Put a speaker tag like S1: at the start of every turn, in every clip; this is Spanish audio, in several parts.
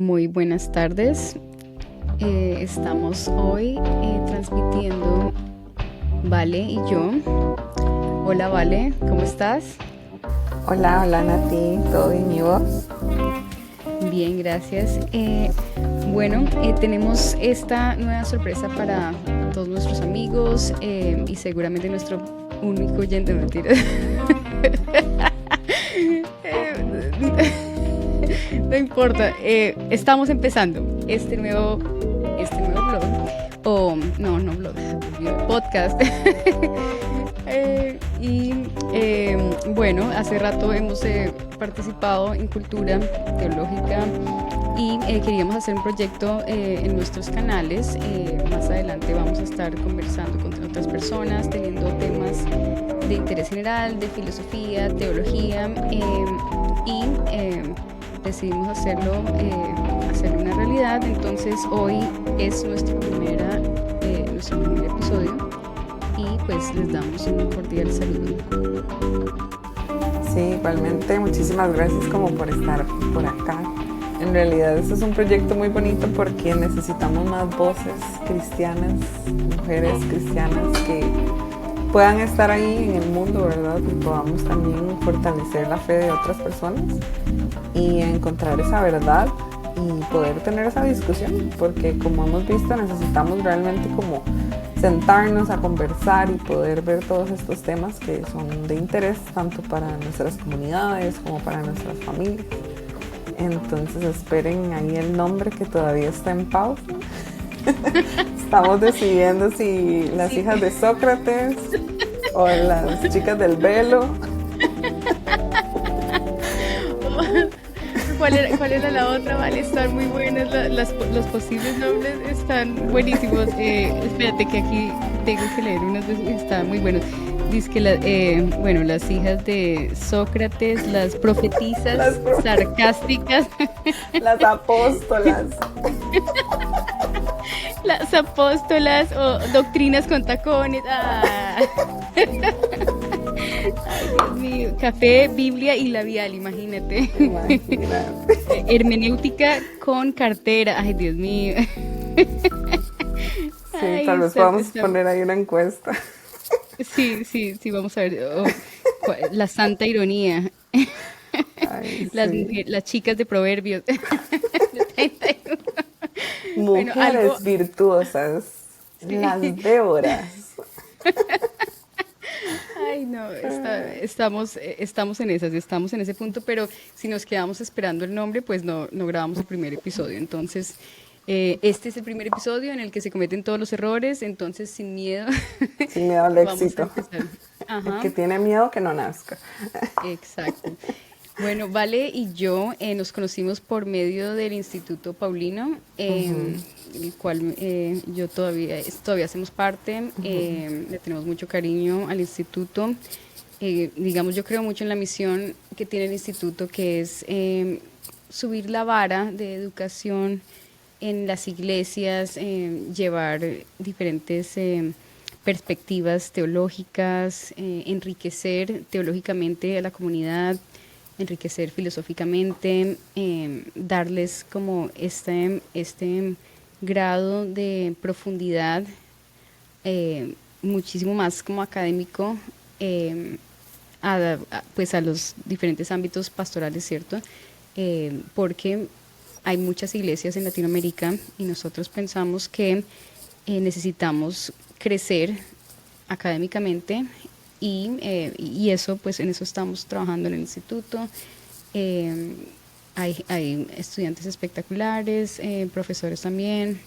S1: Muy buenas tardes. Estamos hoy transmitiendo Vale y yo. Hola Vale, ¿cómo estás?
S2: Hola, hola Nati, ¿todo bien y vos?
S1: Bien, gracias. Tenemos esta nueva sorpresa para todos nuestros amigos y seguramente nuestro único oyente, mentira. No importa, estamos empezando este nuevo blog, o no blog, podcast. Hace rato hemos participado en cultura teológica y queríamos hacer un proyecto en nuestros canales. Más adelante vamos a estar conversando con otras personas, teniendo temas de interés general, de filosofía, teología y decidimos hacerlo una realidad. Entonces hoy es nuestro primer episodio y pues les damos un cordial saludo.
S2: Sí, igualmente, muchísimas gracias como por estar por acá. En realidad este es un proyecto muy bonito porque necesitamos más voces cristianas, mujeres cristianas que puedan estar ahí en el mundo, ¿verdad? Y podamos también fortalecer la fe de otras personas y encontrar esa verdad y poder tener esa discusión, porque como hemos visto necesitamos realmente como sentarnos a conversar y poder ver todos estos temas que son de interés tanto para nuestras comunidades como para nuestras familias. Entonces esperen ahí el nombre que todavía está en pausa. Estamos decidiendo si las hijas de Sócrates o las chicas del velo.
S1: ¿Cuál era la otra? Vale, están muy buenas, los posibles nombres están buenísimos. Espérate que aquí tengo que leer unos están muy buenos. Dice que las hijas de Sócrates, las profetisas sarcásticas,
S2: las apóstolas.
S1: Las apóstolas o doctrinas con tacones. Ay, Dios mío. Café, Biblia y labial, imagínate. Hermenéutica con cartera. Ay, Dios mío.
S2: Sí, tal vez podamos poner ahí una encuesta.
S1: Sí, vamos a ver. La santa ironía.
S2: Ay,
S1: las chicas de Proverbios.
S2: Mujeres virtuosas, las Déboras.
S1: Ay, no, estamos en estamos en ese punto, pero si nos quedamos esperando el nombre, pues no grabamos el primer episodio. Entonces, este es el primer episodio en el que se cometen todos los errores, entonces sin miedo.
S2: Sin miedo al éxito.
S1: Ajá.
S2: El que tiene miedo que no nazca.
S1: Exacto. Bueno, Vale y yo nos conocimos por medio del Instituto Paulino, el cual yo todavía hacemos parte. Le tenemos mucho cariño al instituto. Digamos, yo creo mucho en la misión que tiene el instituto, que es subir la vara de educación en las iglesias, llevar diferentes perspectivas teológicas, enriquecer teológicamente a la comunidad, enriquecer filosóficamente, darles como este grado de profundidad muchísimo más como académico pues a los diferentes ámbitos pastorales, ¿cierto? Porque hay muchas iglesias en Latinoamérica y nosotros pensamos que necesitamos crecer académicamente y eso, pues en eso estamos trabajando en el instituto. Hay estudiantes espectaculares, profesores también,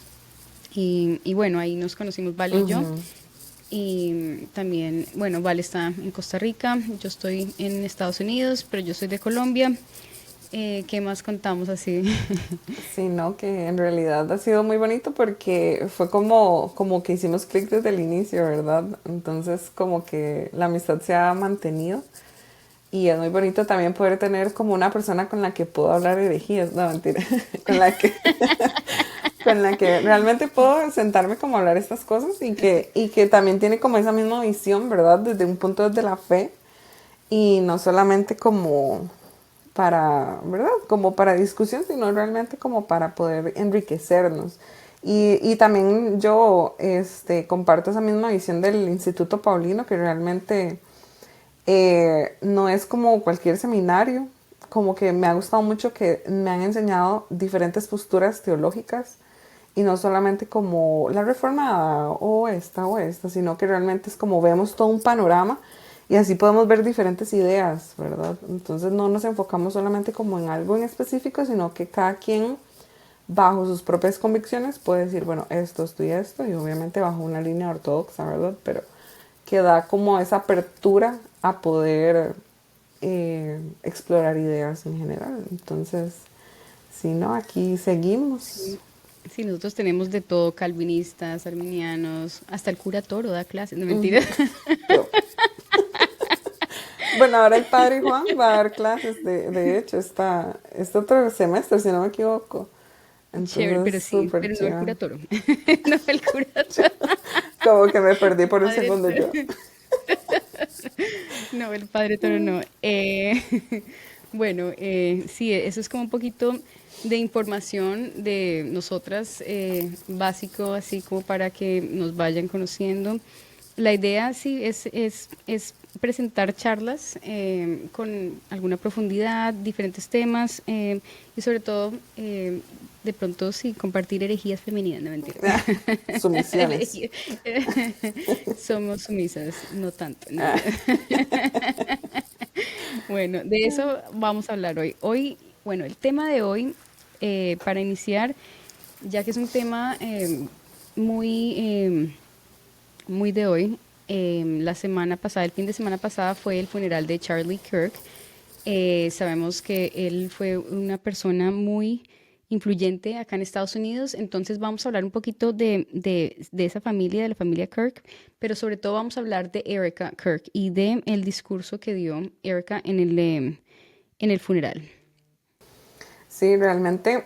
S1: y bueno, ahí nos conocimos Vale y yo. Y también, bueno, Vale está en Costa Rica, yo estoy en Estados Unidos, pero yo soy de Colombia. ¿Qué más contamos así?
S2: Sí, no, que en realidad ha sido muy bonito porque fue como que hicimos clic desde el inicio, ¿verdad? Entonces como que la amistad se ha mantenido y es muy bonito también poder tener como una persona con la que puedo hablar herejías, no, mentira, con la que realmente puedo sentarme como a hablar estas cosas y que también tiene como esa misma visión, ¿verdad? Desde un punto de la fe y no solamente como ¿verdad? Como para discusión, sino realmente como para poder enriquecernos. Y también yo comparto esa misma visión del Instituto Paulino, que realmente no es como cualquier seminario, como que me ha gustado mucho que me han enseñado diferentes posturas teológicas y no solamente como la reforma o esta, sino que realmente es como vemos todo un panorama y así podemos ver diferentes ideas, ¿verdad? Entonces no nos enfocamos solamente como en algo en específico, sino que cada quien bajo sus propias convicciones puede decir, bueno, esto y esto, y obviamente bajo una línea ortodoxa, ¿verdad? Pero que da como esa apertura a poder explorar ideas en general. Entonces, si no, aquí seguimos.
S1: Sí, sí, nosotros tenemos de todo, calvinistas, arminianos, hasta el cura Toro da clases, no mentira.
S2: Pero, bueno, ahora el padre Juan va a dar clases, de hecho, este otro semestre, si no me equivoco.
S1: Chévere,
S2: Entonces,
S1: pero sí,
S2: súper
S1: pero no el cura
S2: chévere.
S1: Toro. No el cura Toro.
S2: Como que me perdí por un
S1: Padre
S2: segundo yo.
S1: Toro. No, el padre Toro no. Bueno, sí, eso es como un poquito de información de nosotras, básico, así como para que nos vayan conociendo. La idea sí es presentar charlas con alguna profundidad, diferentes temas y sobre todo de pronto sí compartir herejías femeninas, no mentira.
S2: Sumisiones.
S1: Herejía- Somos sumisas, no tanto. No.
S2: Ah,
S1: Bueno, de eso vamos a hablar hoy. Hoy, bueno, el tema de hoy, para iniciar, ya que es un tema muy, muy de hoy, la semana pasada, el fin de semana pasada fue el funeral de Charlie Kirk. Sabemos que él fue una persona muy influyente acá en Estados Unidos, entonces vamos a hablar un poquito de esa familia, de la familia Kirk, pero sobre todo vamos a hablar de Erica Kirk y de el discurso que dio Erica en el funeral.
S2: sí, realmente,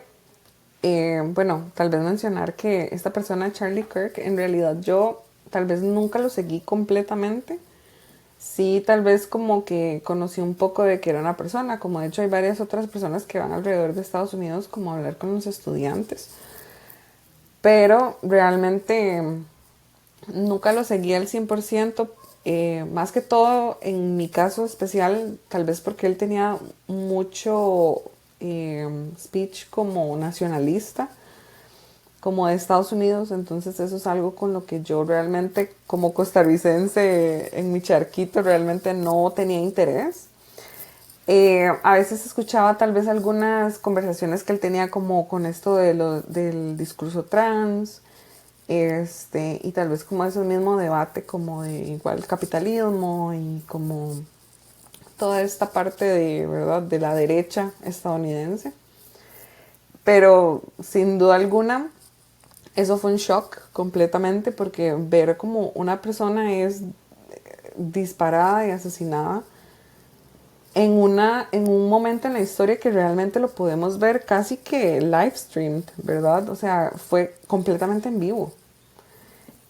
S2: bueno, tal vez mencionar que esta persona, Charlie Kirk, en realidad yo tal vez nunca lo seguí completamente. Sí, tal vez como que conocí un poco de que era una persona, como de hecho hay varias otras personas que van alrededor de Estados Unidos como a hablar con los estudiantes, pero realmente nunca lo seguí al 100%, más que todo en mi caso especial, tal vez porque él tenía mucho speech como nacionalista, como de Estados Unidos, entonces eso es algo con lo que yo realmente como costarricense en mi charquito realmente no tenía interés. A veces escuchaba tal vez algunas conversaciones que él tenía como con esto del discurso trans, y tal vez como ese mismo debate como de igual capitalismo y como toda esta parte de, ¿verdad?, de la derecha estadounidense. Pero sin duda alguna, eso fue un shock completamente porque ver como una persona es disparada y asesinada en un momento en la historia que realmente lo podemos ver casi que live streamed, ¿verdad? O sea, fue completamente en vivo.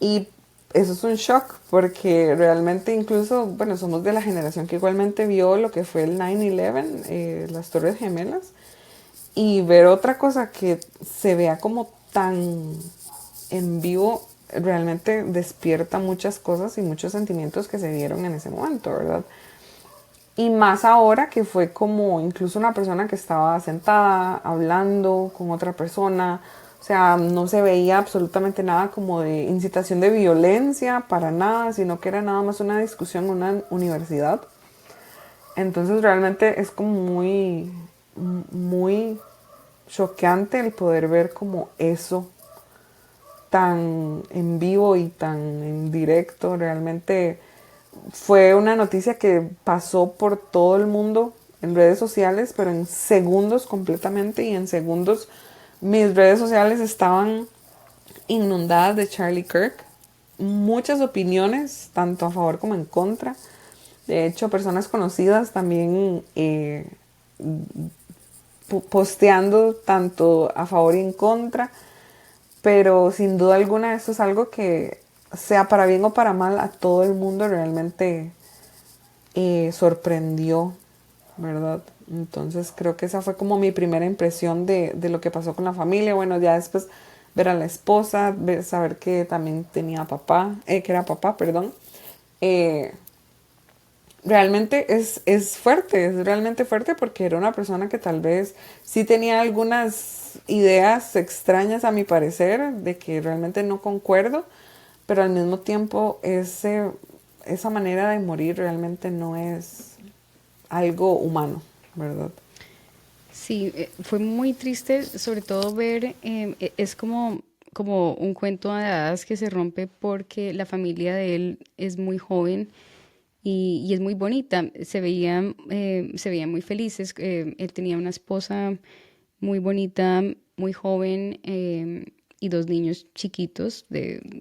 S2: Y eso es un shock porque realmente incluso, bueno, somos de la generación que igualmente vio lo que fue el 9/11, las Torres Gemelas, y ver otra cosa que se vea como tan en vivo realmente despierta muchas cosas y muchos sentimientos que se dieron en ese momento, ¿verdad? Y más ahora que fue como incluso una persona que estaba sentada hablando con otra persona, o sea, no se veía absolutamente nada como de incitación de violencia para nada, sino que era nada más una discusión en una universidad. Entonces realmente es como muy choqueante el poder ver como eso tan en vivo y tan en directo. Realmente fue una noticia que pasó por todo el mundo en redes sociales, pero en segundos completamente, y en segundos mis redes sociales estaban inundadas de Charlie Kirk. Muchas opiniones, tanto a favor como en contra. De hecho, personas conocidas también posteando tanto a favor y en contra. Pero sin duda alguna esto es algo que, sea para bien o para mal, a todo el mundo realmente sorprendió, ¿verdad? Entonces creo que esa fue como mi primera impresión de lo que pasó con la familia. Bueno, ya después ver a la esposa, saber que también tenía papá, que era papá, perdón. Eh, Realmente es fuerte, es realmente fuerte porque era una persona que tal vez sí tenía algunas ideas extrañas a mi parecer, de que realmente no concuerdo, pero al mismo tiempo esa manera de morir realmente no es algo humano, ¿verdad?
S1: Sí, fue muy triste, sobre todo ver, es como un cuento de hadas que se rompe porque la familia de él es muy joven y es muy bonita. Se veían muy felices. Él tenía una esposa muy bonita, muy joven, y dos niños chiquitos,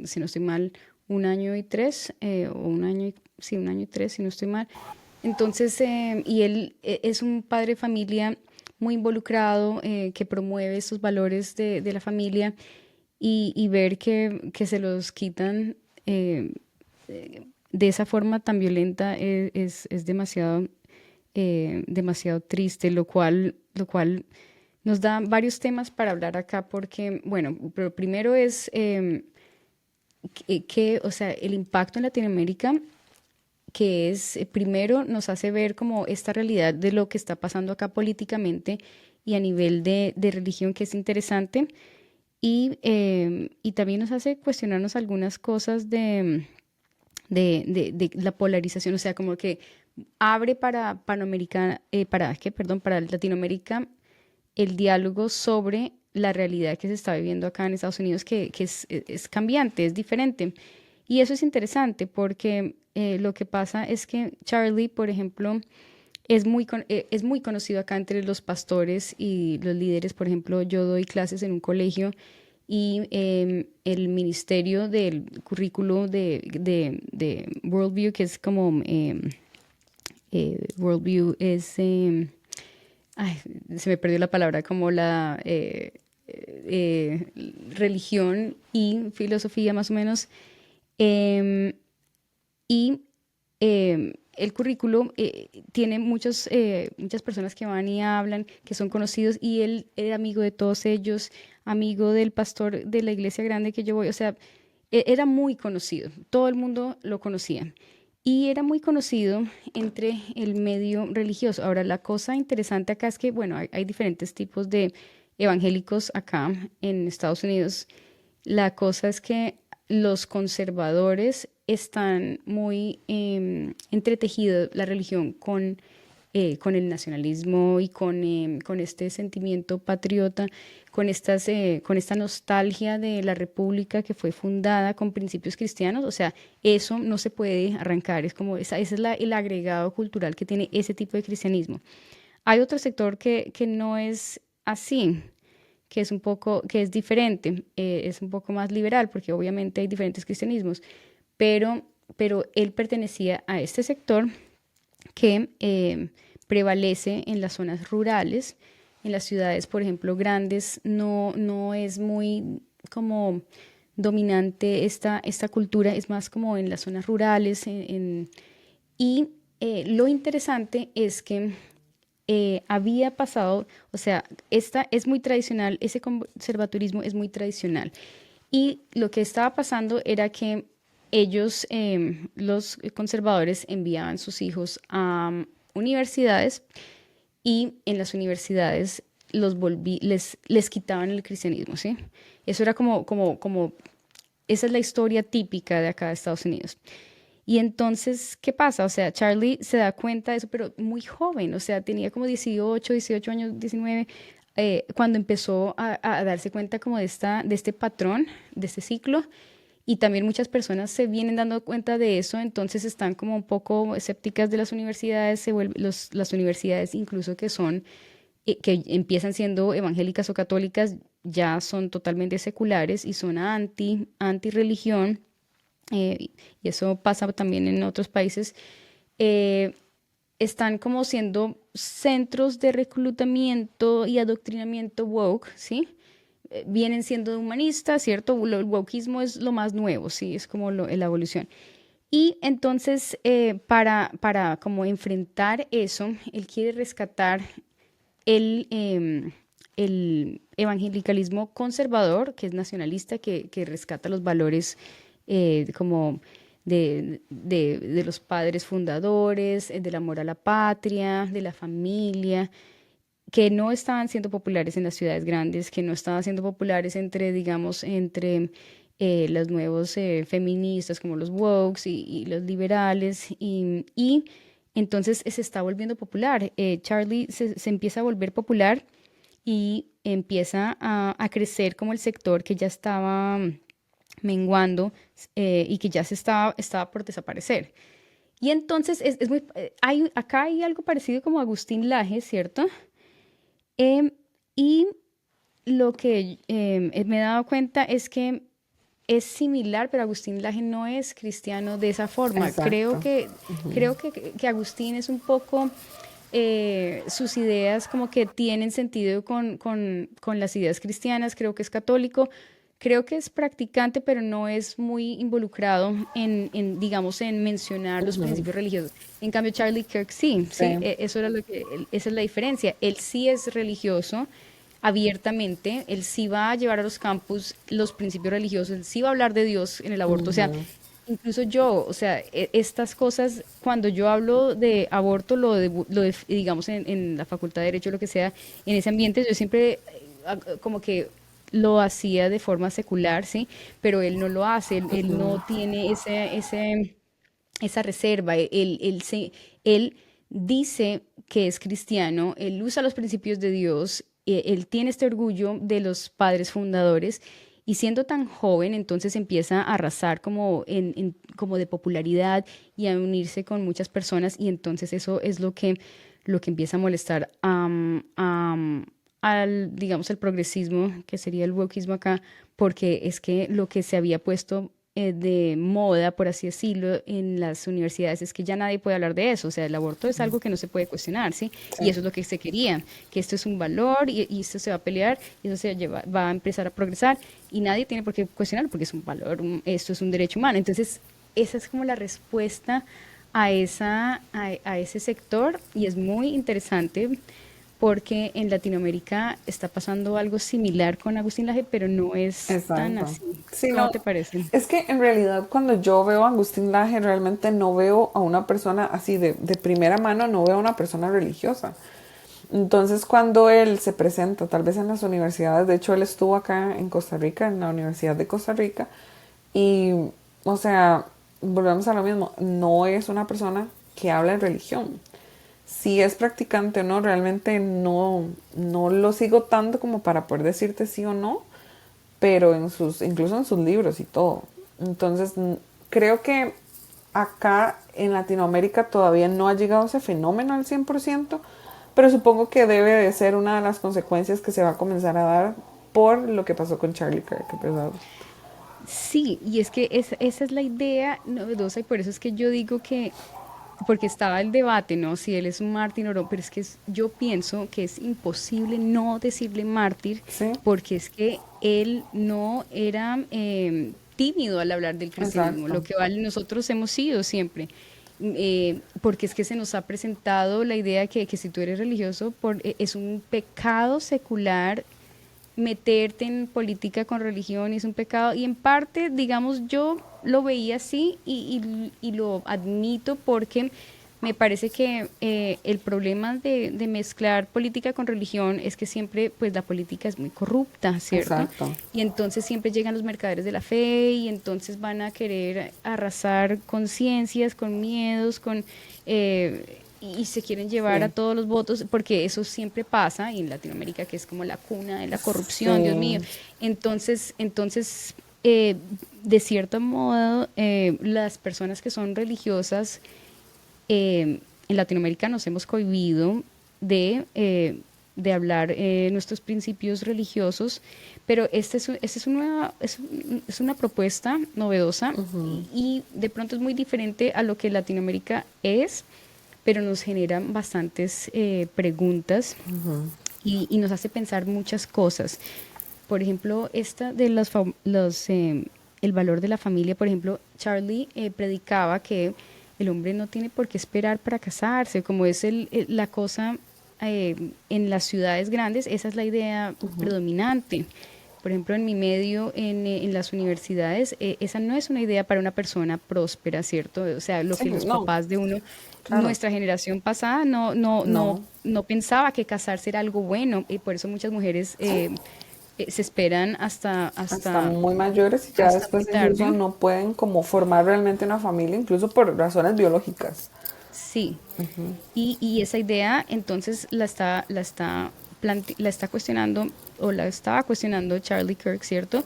S1: si no estoy mal, 1 año y 3, o sí, 1 año y 3, si no estoy mal. Entonces, y él es un padre de familia muy involucrado, que promueve estos valores de la familia y ver que se los quitan, eh, de esa forma tan violenta es demasiado, demasiado triste, lo cual nos da varios temas para hablar acá porque, bueno, pero primero es, o sea, el impacto en Latinoamérica, que es, primero nos hace ver como esta realidad de lo que está pasando acá políticamente y a nivel de religión, que es interesante, y también nos hace cuestionarnos algunas cosas de la polarización, o sea, como que abre para Panamericana, para Latinoamérica, el diálogo sobre la realidad que se está viviendo acá en Estados Unidos, que es cambiante, es diferente. Y eso es interesante porque, lo que pasa es que Charlie, por ejemplo, es muy conocido acá entre los pastores y los líderes. Por ejemplo, yo doy clases en un colegio y, el ministerio del currículo de Worldview, que es como, Worldview es, ay, se me perdió la palabra, como la, religión y filosofía más o menos. em, y, el currículo, tiene muchas personas que van y hablan, que son conocidos, y él era amigo de todos ellos, amigo del pastor de la iglesia grande que yo voy, o sea, era muy conocido, todo el mundo lo conocía. Y era muy conocido entre el medio religioso. Ahora, la cosa interesante acá es que, bueno, hay diferentes tipos de evangélicos acá en Estados Unidos. La cosa es que los conservadores están muy, entretejidos la religión con el nacionalismo y con este sentimiento patriota, con esta nostalgia de la república que fue fundada con principios cristianos. O sea, eso no se puede arrancar, es como ese es el agregado cultural que tiene ese tipo de cristianismo. Hay otro sector que no es así, que es diferente, es un poco más liberal, porque obviamente hay diferentes cristianismos, pero él pertenecía a este sector que, prevalece en las zonas rurales. En las ciudades, por ejemplo, grandes, no es muy como dominante esta cultura, es más como en las zonas rurales. Y, lo interesante es que, había pasado, o sea, esta es muy tradicional, ese conservaturismo es muy tradicional. Y lo que estaba pasando era que ellos, los conservadores, enviaban sus hijos a, universidades, y en las universidades les quitaban el cristianismo, ¿sí? Eso era esa es la historia típica de acá de Estados Unidos. Y entonces, ¿qué pasa? O sea, Charlie se da cuenta de eso, pero muy joven, o sea, tenía como 18 años, 19, cuando empezó a darse cuenta como de este patrón, de este ciclo. Y también muchas personas se vienen dando cuenta de eso, entonces están como un poco escépticas de las universidades. Las universidades incluso que empiezan siendo evangélicas o católicas, ya son totalmente seculares y son anti religión, y eso pasa también en otros países. eh, Están como siendo centros de reclutamiento y adoctrinamiento woke, ¿sí? Vienen siendo humanistas, ¿cierto? El wokeismo es lo más nuevo, ¿sí? Es como la evolución. Y entonces, para como enfrentar eso, él quiere rescatar el evangelicalismo conservador, que es nacionalista, que rescata los valores como de los padres fundadores, del amor a la patria, de la familia, que no estaban siendo populares en las ciudades grandes, que no estaban siendo populares entre, digamos, entre los nuevos feministas como los wokes y los liberales, y entonces se está volviendo popular. Charlie se empieza a volver popular y empieza a crecer como el sector que ya estaba menguando y que ya estaba por desaparecer. Y entonces es muy, acá hay algo parecido como Agustín Laje, ¿cierto? Em, y lo que me he dado cuenta es que es similar, pero Agustín Laje no es cristiano de esa forma.
S2: Exacto.
S1: Creo que Agustín es un poco, sus ideas como que tienen sentido con las ideas cristianas, creo que es católico, creo que es practicante, pero no es muy involucrado digamos, en mencionar los principios religiosos. En cambio, Charlie Kirk sí, sí,
S2: Sí.
S1: eso era esa es la diferencia. Él sí es religioso abiertamente, él sí va a llevar a los campus los principios religiosos, él sí va a hablar de Dios en el aborto, o sea, incluso yo, o sea, estas cosas, cuando yo hablo de aborto, digamos, en la facultad de Derecho, lo que sea, en ese ambiente, yo siempre como que lo hacía de forma secular, ¿sí? Pero él no lo hace, él no tiene esa reserva, él dice que es cristiano, él usa los principios de Dios, él tiene este orgullo de los padres fundadores y siendo tan joven, entonces empieza a arrasar como, como de popularidad y a unirse con muchas personas y entonces eso es lo que empieza a molestar al, digamos, el progresismo, que sería el wokeismo acá, porque es que lo que se había puesto de moda, por así decirlo, en las universidades es que ya nadie puede hablar de eso, o sea, el aborto es algo que no se puede cuestionar, ¿sí? Y eso es lo que se quería, que esto es un valor y esto se va a pelear y eso va a empezar a progresar y nadie tiene por qué cuestionar porque es un valor, esto es un derecho humano. Entonces, esa es como la respuesta a ese sector y es muy interesante porque en Latinoamérica está pasando algo similar con Agustín Laje, pero no es tan
S2: Exacto.
S1: así.
S2: Sí,
S1: ¿Cómo
S2: no,
S1: te parece?
S2: es que en realidad cuando yo veo a Agustín Laje realmente no veo a una persona así de primera mano, no veo a una persona religiosa. Entonces cuando él se presenta, tal vez en las universidades, de hecho él estuvo acá en Costa Rica, en la Universidad de Costa Rica, y, o sea, volvemos a lo mismo, no es una persona que habla de religión. Si es practicante o no, realmente no lo sigo tanto como para poder decirte sí o no, pero incluso en sus libros y todo. Entonces, creo que acá en Latinoamérica todavía no ha llegado ese fenómeno al 100%, pero supongo que debe de ser una de las consecuencias que se va a comenzar a dar por lo que pasó con Charlie Kirk, ¿verdad?
S1: Sí, y es que esa es la idea novedosa y por eso es que yo digo que, porque estaba el debate, ¿no? Si él es un mártir o no, pero es que yo pienso que es imposible no decirle mártir
S2: Sí,
S1: porque es que él no era tímido al hablar del cristianismo, lo
S2: exacto,
S1: que nosotros hemos sido siempre. Porque es que se nos ha presentado la idea que si tú eres religioso es un pecado secular meterte en política con religión es un pecado y en parte, digamos, yo lo veía así y lo admito porque me parece que el problema de mezclar política con religión es que siempre, pues la política es muy corrupta, ¿cierto?
S2: exacto.
S1: Y entonces siempre llegan los mercaderes de la fe y entonces van a querer arrasar conciencias, con miedos, y se quieren llevar a
S2: Sí,
S1: todos los votos, porque eso siempre pasa y en Latinoamérica, que es como la cuna de la corrupción, Dios mío.
S2: sí,
S1: Entonces, de cierto modo, las personas que son religiosas en Latinoamérica nos hemos cohibido de hablar nuestros principios religiosos, pero esta es una propuesta novedosa y de pronto es muy diferente a lo que Latinoamérica es, pero nos generan bastantes preguntas y nos hace pensar muchas cosas. Por ejemplo, esta de el valor de la familia. Por ejemplo, Charlie predicaba que el hombre no tiene por qué esperar para casarse, como es la cosa en las ciudades grandes, esa es la idea predominante. Por ejemplo, en mi medio, en las universidades, esa no es una idea para una persona próspera, ¿cierto? O sea, lo
S2: Sí,
S1: que los
S2: no,
S1: papás de uno,
S2: claro,
S1: nuestra generación pasada,
S2: no.
S1: no pensaba que casarse era algo bueno, y por eso muchas mujeres
S2: Sí,
S1: se esperan
S2: hasta muy mayores y ya
S1: hasta muy
S2: después incluso
S1: tarde.
S2: no pueden como formar realmente una familia, incluso por razones biológicas.
S1: Sí, y esa idea entonces la está cuestionando o la estaba cuestionando Charlie Kirk, ¿cierto?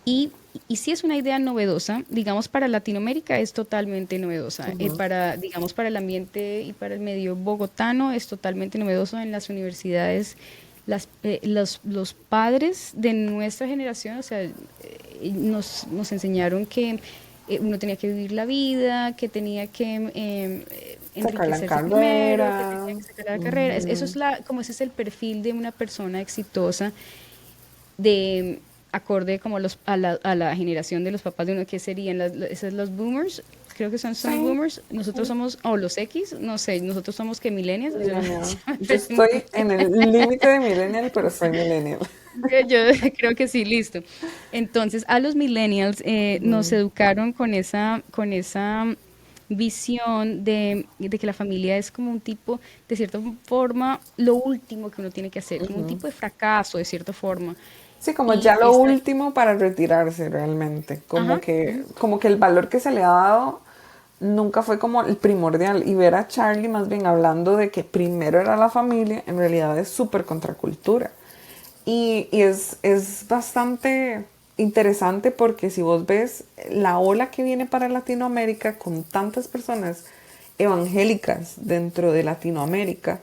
S1: Y, y sí es una idea novedosa, digamos para Latinoamérica es totalmente novedosa, digamos para el ambiente y para el medio bogotano es totalmente novedoso en las universidades. Los padres de nuestra generación, o sea, nos enseñaron que uno tenía que vivir la vida, que tenía que
S2: Sacar la
S1: enriquecerse primero, que
S2: carrera.
S1: tenía que sacar la carrera. Eso
S2: Ujú.
S1: es como ese es el perfil de una persona exitosa de acorde como a la generación de los papás de uno, que serían esos los boomers, creo que son los
S2: Sí,
S1: boomers, nosotros
S2: sí.
S1: somos, o los X, no sé, nosotros somos que millennials,
S2: Millennial. Yo estoy en el límite de millennial, pero soy millennial.
S1: yo creo que sí, listo. Entonces, a los millennials nos educaron con esa visión de que la familia es como un tipo, de cierta forma, lo último que uno tiene que hacer, como un tipo de fracaso, de cierta forma.
S2: Sí, como
S1: Y
S2: ya lo
S1: esta,
S2: último para retirarse realmente.
S1: ajá,
S2: Como que el valor que se le ha dado nunca fue como el primordial. Y ver a Charlie más bien hablando de que primero era la familia, en realidad es súper contracultura. Y es bastante interesante porque si vos ves la ola que viene para Latinoamérica con tantas personas evangélicas dentro de Latinoamérica,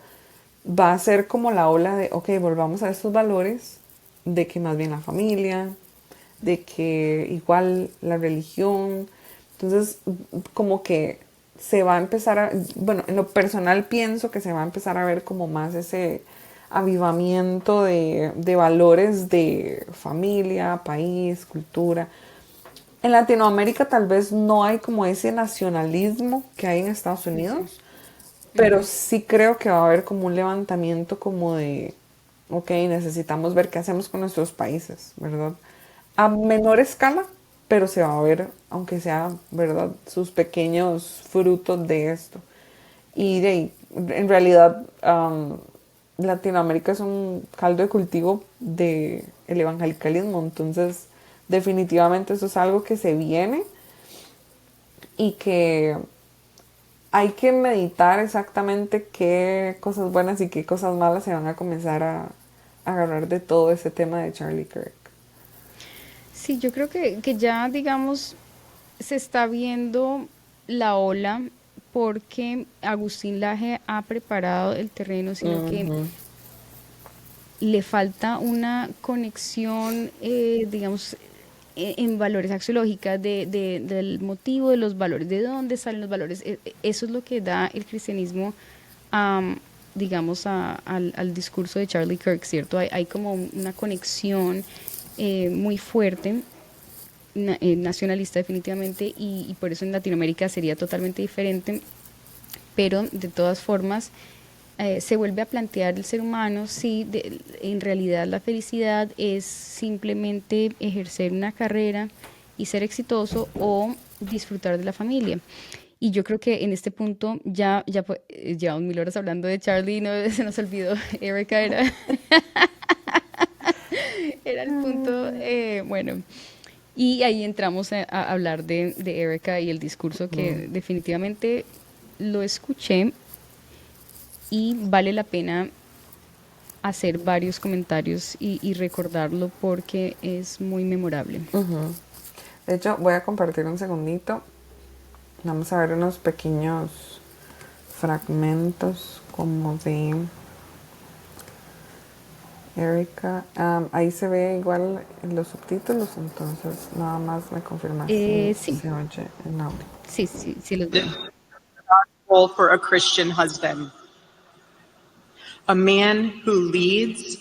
S2: va a ser como la ola de, ok, volvamos a estos valores, de que más bien la familia, de que igual la religión. Entonces, como que se va a empezar a, bueno, en lo personal pienso que se va a empezar a ver como más ese avivamiento de valores de familia, país, cultura. En Latinoamérica tal vez no hay como ese nacionalismo que hay en Estados
S1: sí,
S2: Unidos, pero sí creo que va a haber como un levantamiento como de, ok, necesitamos ver qué hacemos con nuestros países, ¿verdad? A menor escala, pero se va a ver, aunque sea, ¿verdad? Sus pequeños frutos de esto. Y de ahí, en realidad, Latinoamérica es un caldo de cultivo de el evangelicalismo, entonces definitivamente eso es algo que se viene y que hay que meditar exactamente qué cosas buenas y qué cosas malas se van a comenzar a agarrar de todo ese tema de Charlie Kirk.
S1: sí, yo creo que ya, digamos, se está viendo la ola porque Agustín Laje ha preparado el terreno, sino que le falta una conexión, digamos, en valores axiológicas del motivo de los valores, de dónde salen los valores. Eso es lo que da el cristianismo, am, digamos, al discurso de Charlie Kirk, ¿cierto? Hay como una conexión muy fuerte nacionalista definitivamente y por eso en Latinoamérica sería totalmente diferente, pero de todas formas se vuelve a plantear el ser humano si en realidad la felicidad es simplemente ejercer una carrera y ser exitoso o disfrutar de la familia. Y yo creo que en este punto llevamos 1000 horas hablando de Charlie, no se nos olvidó, Erika era el punto, bueno, y ahí entramos a hablar de Erika y el discurso que definitivamente lo escuché y vale la pena hacer varios comentarios y recordarlo porque es muy memorable.
S2: De hecho, voy a compartir un segundito. Vamos a ver unos pequeños fragmentos como de Erika. Ahí se ve igual en los subtítulos, entonces nada más me confirma si
S1: Sí,
S2: se oye en audio.
S1: sí los veo.
S3: Role for a Christian husband. A man who leads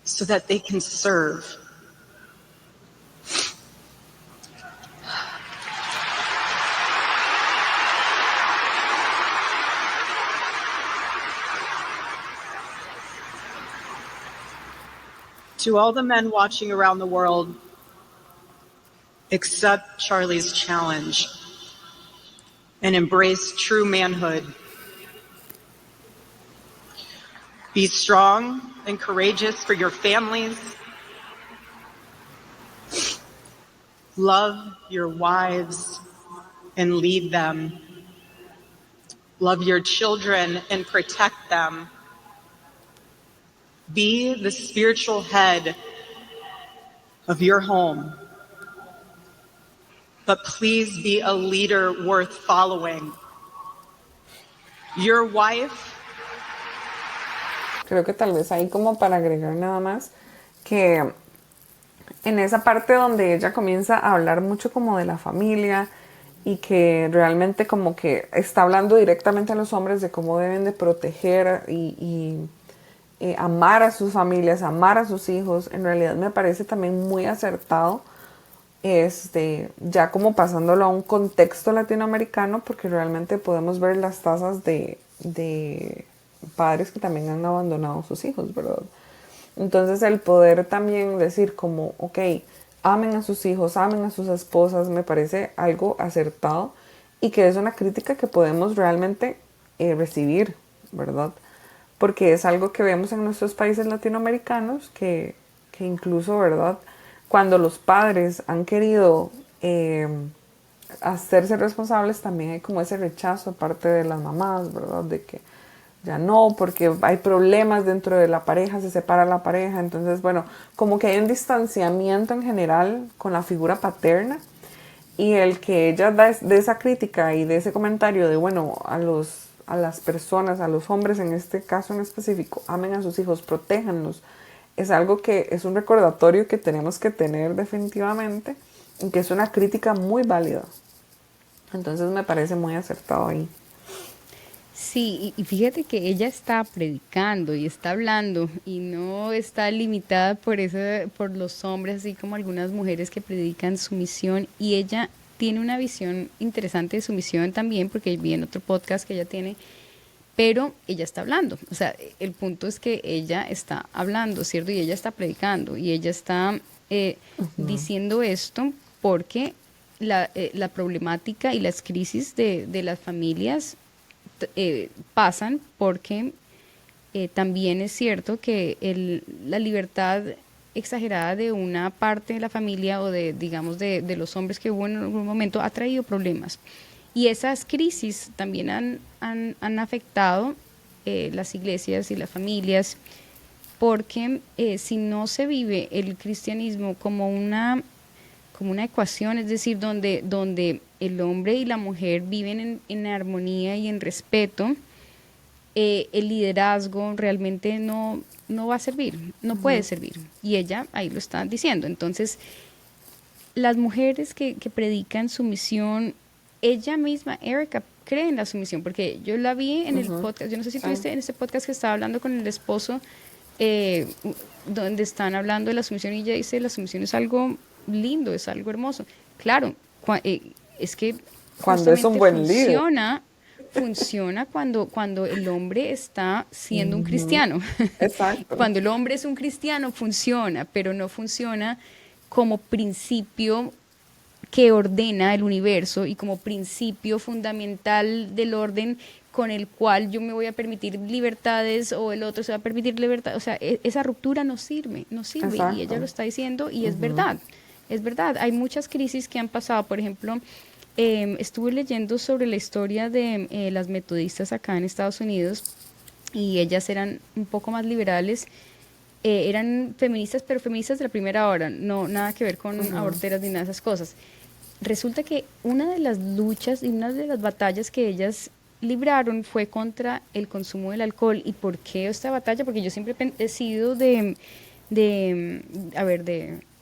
S3: so that they can serve. To all the men watching around the world, accept Charlie's challenge and embrace true manhood. Be strong and courageous for your families. Love your wives and lead them. Love your children and protect them. Be the spiritual head of your home. But please be a leader worth following. Your wife.
S2: Creo que tal vez ahí como para agregar nada más, que en esa parte donde ella comienza a hablar mucho como de la familia y que realmente como que está hablando directamente a los hombres de cómo deben de proteger y amar a sus familias, amar a sus hijos, en realidad me parece también muy acertado, ya como pasándolo a un contexto latinoamericano, porque realmente podemos ver las tasas de padres que también han abandonado a sus hijos, ¿verdad? Entonces el poder también decir como, ok, amen a sus hijos, amen a sus esposas, me parece algo acertado y que es una crítica que podemos realmente recibir, ¿verdad? Porque es algo que vemos en nuestros países latinoamericanos que incluso, ¿verdad? Cuando los padres han querido hacerse responsables, también hay como ese rechazo aparte de las mamás, ¿verdad? De que ya no, porque hay problemas dentro de la pareja, se separa la pareja, entonces bueno, como que hay un distanciamiento en general con la figura paterna y el que ella da de esa crítica y de ese comentario de bueno, a las personas, a los hombres en este caso en específico, amen a sus hijos, protéjanlos, es algo que es un recordatorio que tenemos que tener definitivamente y que es una crítica muy válida. Entonces me parece muy acertado ahí.
S1: Sí, y fíjate que ella está predicando y está hablando y no está limitada por eso, por los hombres, así como algunas mujeres que predican sumisión, y ella tiene una visión interesante de sumisión también, porque vi en otro podcast que ella tiene, pero ella está hablando, o sea, el punto es que ella está hablando, ¿cierto? Y ella está predicando y ella está diciendo esto porque la problemática y las crisis de las familias pasan porque también es cierto que la libertad exagerada de una parte de la familia o de, digamos, de los hombres que hubo en algún momento ha traído problemas. Y esas crisis también han afectado las iglesias y las familias porque si no se vive el cristianismo como una ecuación, es decir, donde el hombre y la mujer viven en armonía y en respeto, el liderazgo realmente no va a servir, no puede servir. Y ella ahí lo está diciendo. Entonces, las mujeres que predican sumisión, ella misma, Erica, cree en la sumisión, porque yo la vi en el podcast, yo no sé si tuviste en este podcast que estaba hablando con el esposo, donde están hablando de la sumisión y ella dice, la sumisión es algo lindo, es algo hermoso. Claro, es que
S2: cuando es un buen líder.
S1: Funciona cuando el hombre está siendo un cristiano.
S2: Exacto.
S1: Cuando el hombre es un cristiano funciona, pero no funciona como principio que ordena el universo y como principio fundamental del orden con el cual yo me voy a permitir libertades o el otro se va a permitir libertad. O sea, esa ruptura no sirve.
S2: Exacto.
S1: Y ella lo está diciendo y es verdad. Es verdad, hay muchas crisis que han pasado. Por ejemplo, estuve leyendo sobre la historia de las metodistas acá en Estados Unidos y ellas eran un poco más liberales, eran feministas, pero feministas de la primera hora, no nada que ver con aborteras ni nada de esas cosas. Resulta que una de las luchas y una de las batallas que ellas libraron fue contra el consumo del alcohol. ¿Y por qué esta batalla? Porque yo siempre he sido de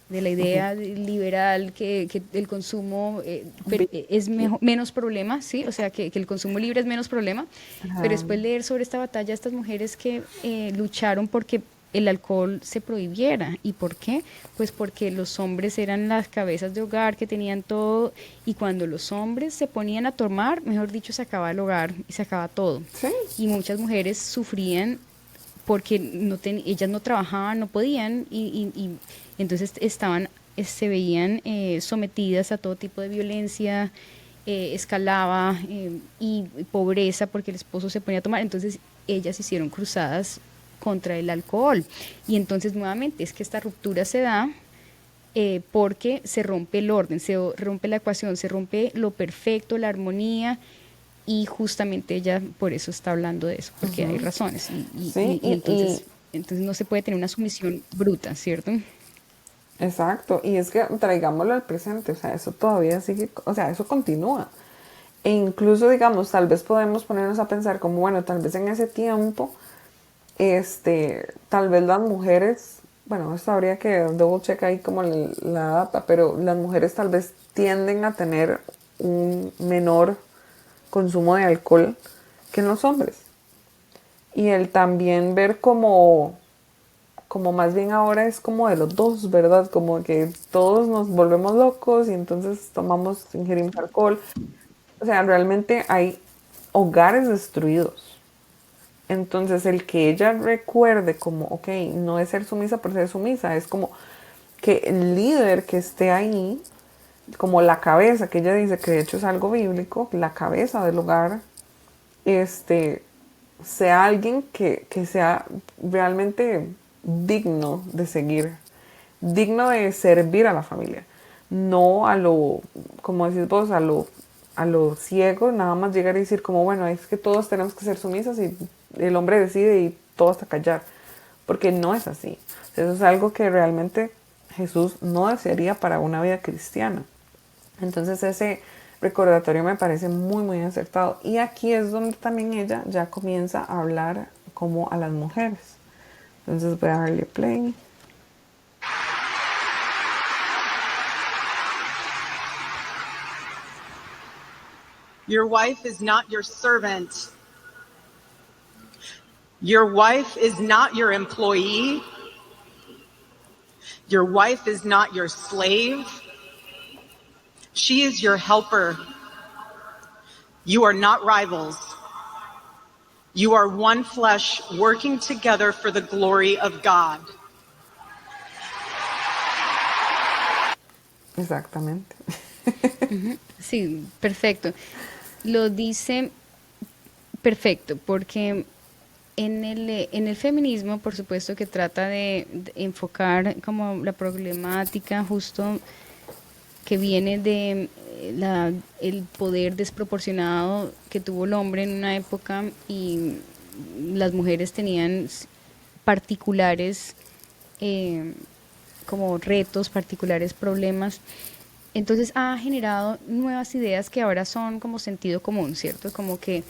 S1: la idea liberal que el consumo es menos problema, ¿sí? O sea, que el consumo libre es menos problema. Pero después leer sobre esta batalla, estas mujeres que lucharon porque el alcohol se prohibiera. ¿Y por qué? Pues porque los hombres eran las cabezas de hogar que tenían todo, y cuando los hombres se ponían a tomar, mejor dicho, se acababa el hogar y se acababa todo.
S2: Sí.
S1: Y muchas mujeres sufrían porque ellas no trabajaban, no podían, y entonces se veían sometidas a todo tipo de violencia, escalaba y pobreza porque el esposo se ponía a tomar. Entonces ellas hicieron cruzadas contra el alcohol. Y entonces nuevamente es que esta ruptura se da porque se rompe el orden, se rompe la ecuación, se rompe lo perfecto, la armonía, y justamente ella por eso está hablando de eso, porque hay razones.
S2: Sí,
S1: Y entonces no se puede tener una sumisión bruta, ¿cierto?
S2: exacto, y es que traigámoslo al presente, o sea, eso todavía sigue, o sea, eso continúa. E incluso, digamos, tal vez podemos ponernos a pensar como, bueno, tal vez en ese tiempo, tal vez las mujeres, bueno, esto habría que double check ahí como la data, pero las mujeres tal vez tienden a tener un menor consumo de alcohol que en los hombres. Y el también ver como más bien ahora es como de los dos, ¿verdad? Como que todos nos volvemos locos y entonces ingerimos alcohol. O sea, realmente hay hogares destruidos. Entonces el que ella recuerde como, ok, no es ser sumisa por ser sumisa, es como que el líder que esté ahí, como la cabeza, que ella dice que de hecho es algo bíblico, la cabeza del hogar, sea alguien que sea realmente digno de seguir, digno de servir a la familia, no a lo, como decís vos, a lo ciego, nada más llegar y decir como, bueno, es que todos tenemos que ser sumisas y el hombre decide y todo hasta callar, porque no es así. Eso es algo que realmente Jesús no desearía para una vida cristiana. Entonces ese recordatorio me parece muy muy acertado, y aquí es donde también ella ya comienza a hablar como a las mujeres. Entonces voy a darle play.
S3: Your wife is not your servant. Your wife is not your employee. Your wife is not your slave. She is your helper. You are not rivals. You are one flesh working together for the glory of God.
S2: Exactamente.
S1: Sí, perfecto. Lo dice perfecto, porque en el feminismo, por supuesto que trata de enfocar como la problemática justo que viene de el poder desproporcionado que tuvo el hombre en una época, y las mujeres tenían particulares como retos, particulares problemas. Entonces ha generado nuevas ideas que ahora son como sentido común, ¿cierto? Como que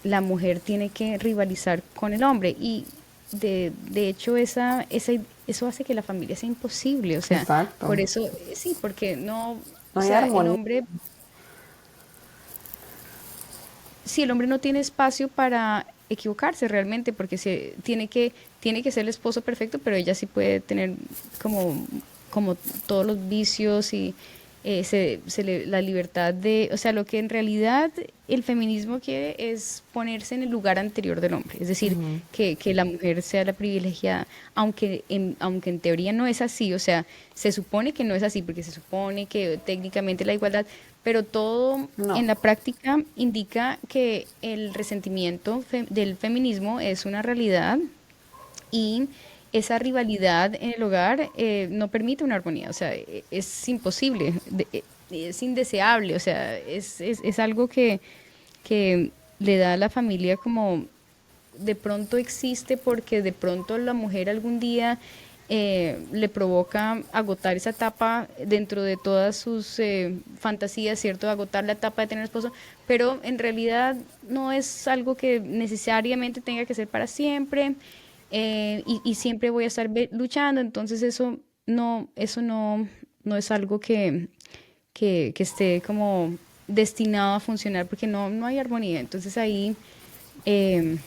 S1: la mujer tiene que rivalizar con el hombre, y de hecho eso hace que la familia sea imposible, o sea,
S2: Exacto.
S1: por eso, sí, porque no,
S2: No
S1: o
S2: hay
S1: sea,
S2: armonía.
S1: si el hombre no tiene espacio para equivocarse realmente, porque tiene que ser el esposo perfecto, pero ella sí puede tener como todos los vicios, y la libertad o sea, lo que en realidad el feminismo quiere es ponerse en el lugar anterior del hombre, es decir, que la mujer sea la privilegiada, aunque en teoría no es así, o sea, se supone que no es así, porque se supone que técnicamente la igualdad, pero todo
S2: No.
S1: en la práctica indica que el resentimiento del feminismo es una realidad, y esa rivalidad en el hogar no permite una armonía, o sea, es imposible, es indeseable, o sea, es algo que le da a la familia como de pronto existe porque de pronto la mujer algún día le provoca agotar esa etapa dentro de todas sus fantasías, ¿cierto? Agotar la etapa de tener esposo, pero en realidad no es algo que necesariamente tenga que ser para siempre, y siempre voy a estar luchando, entonces eso no es algo que esté como destinado a funcionar, porque no hay armonía, entonces ahí eh,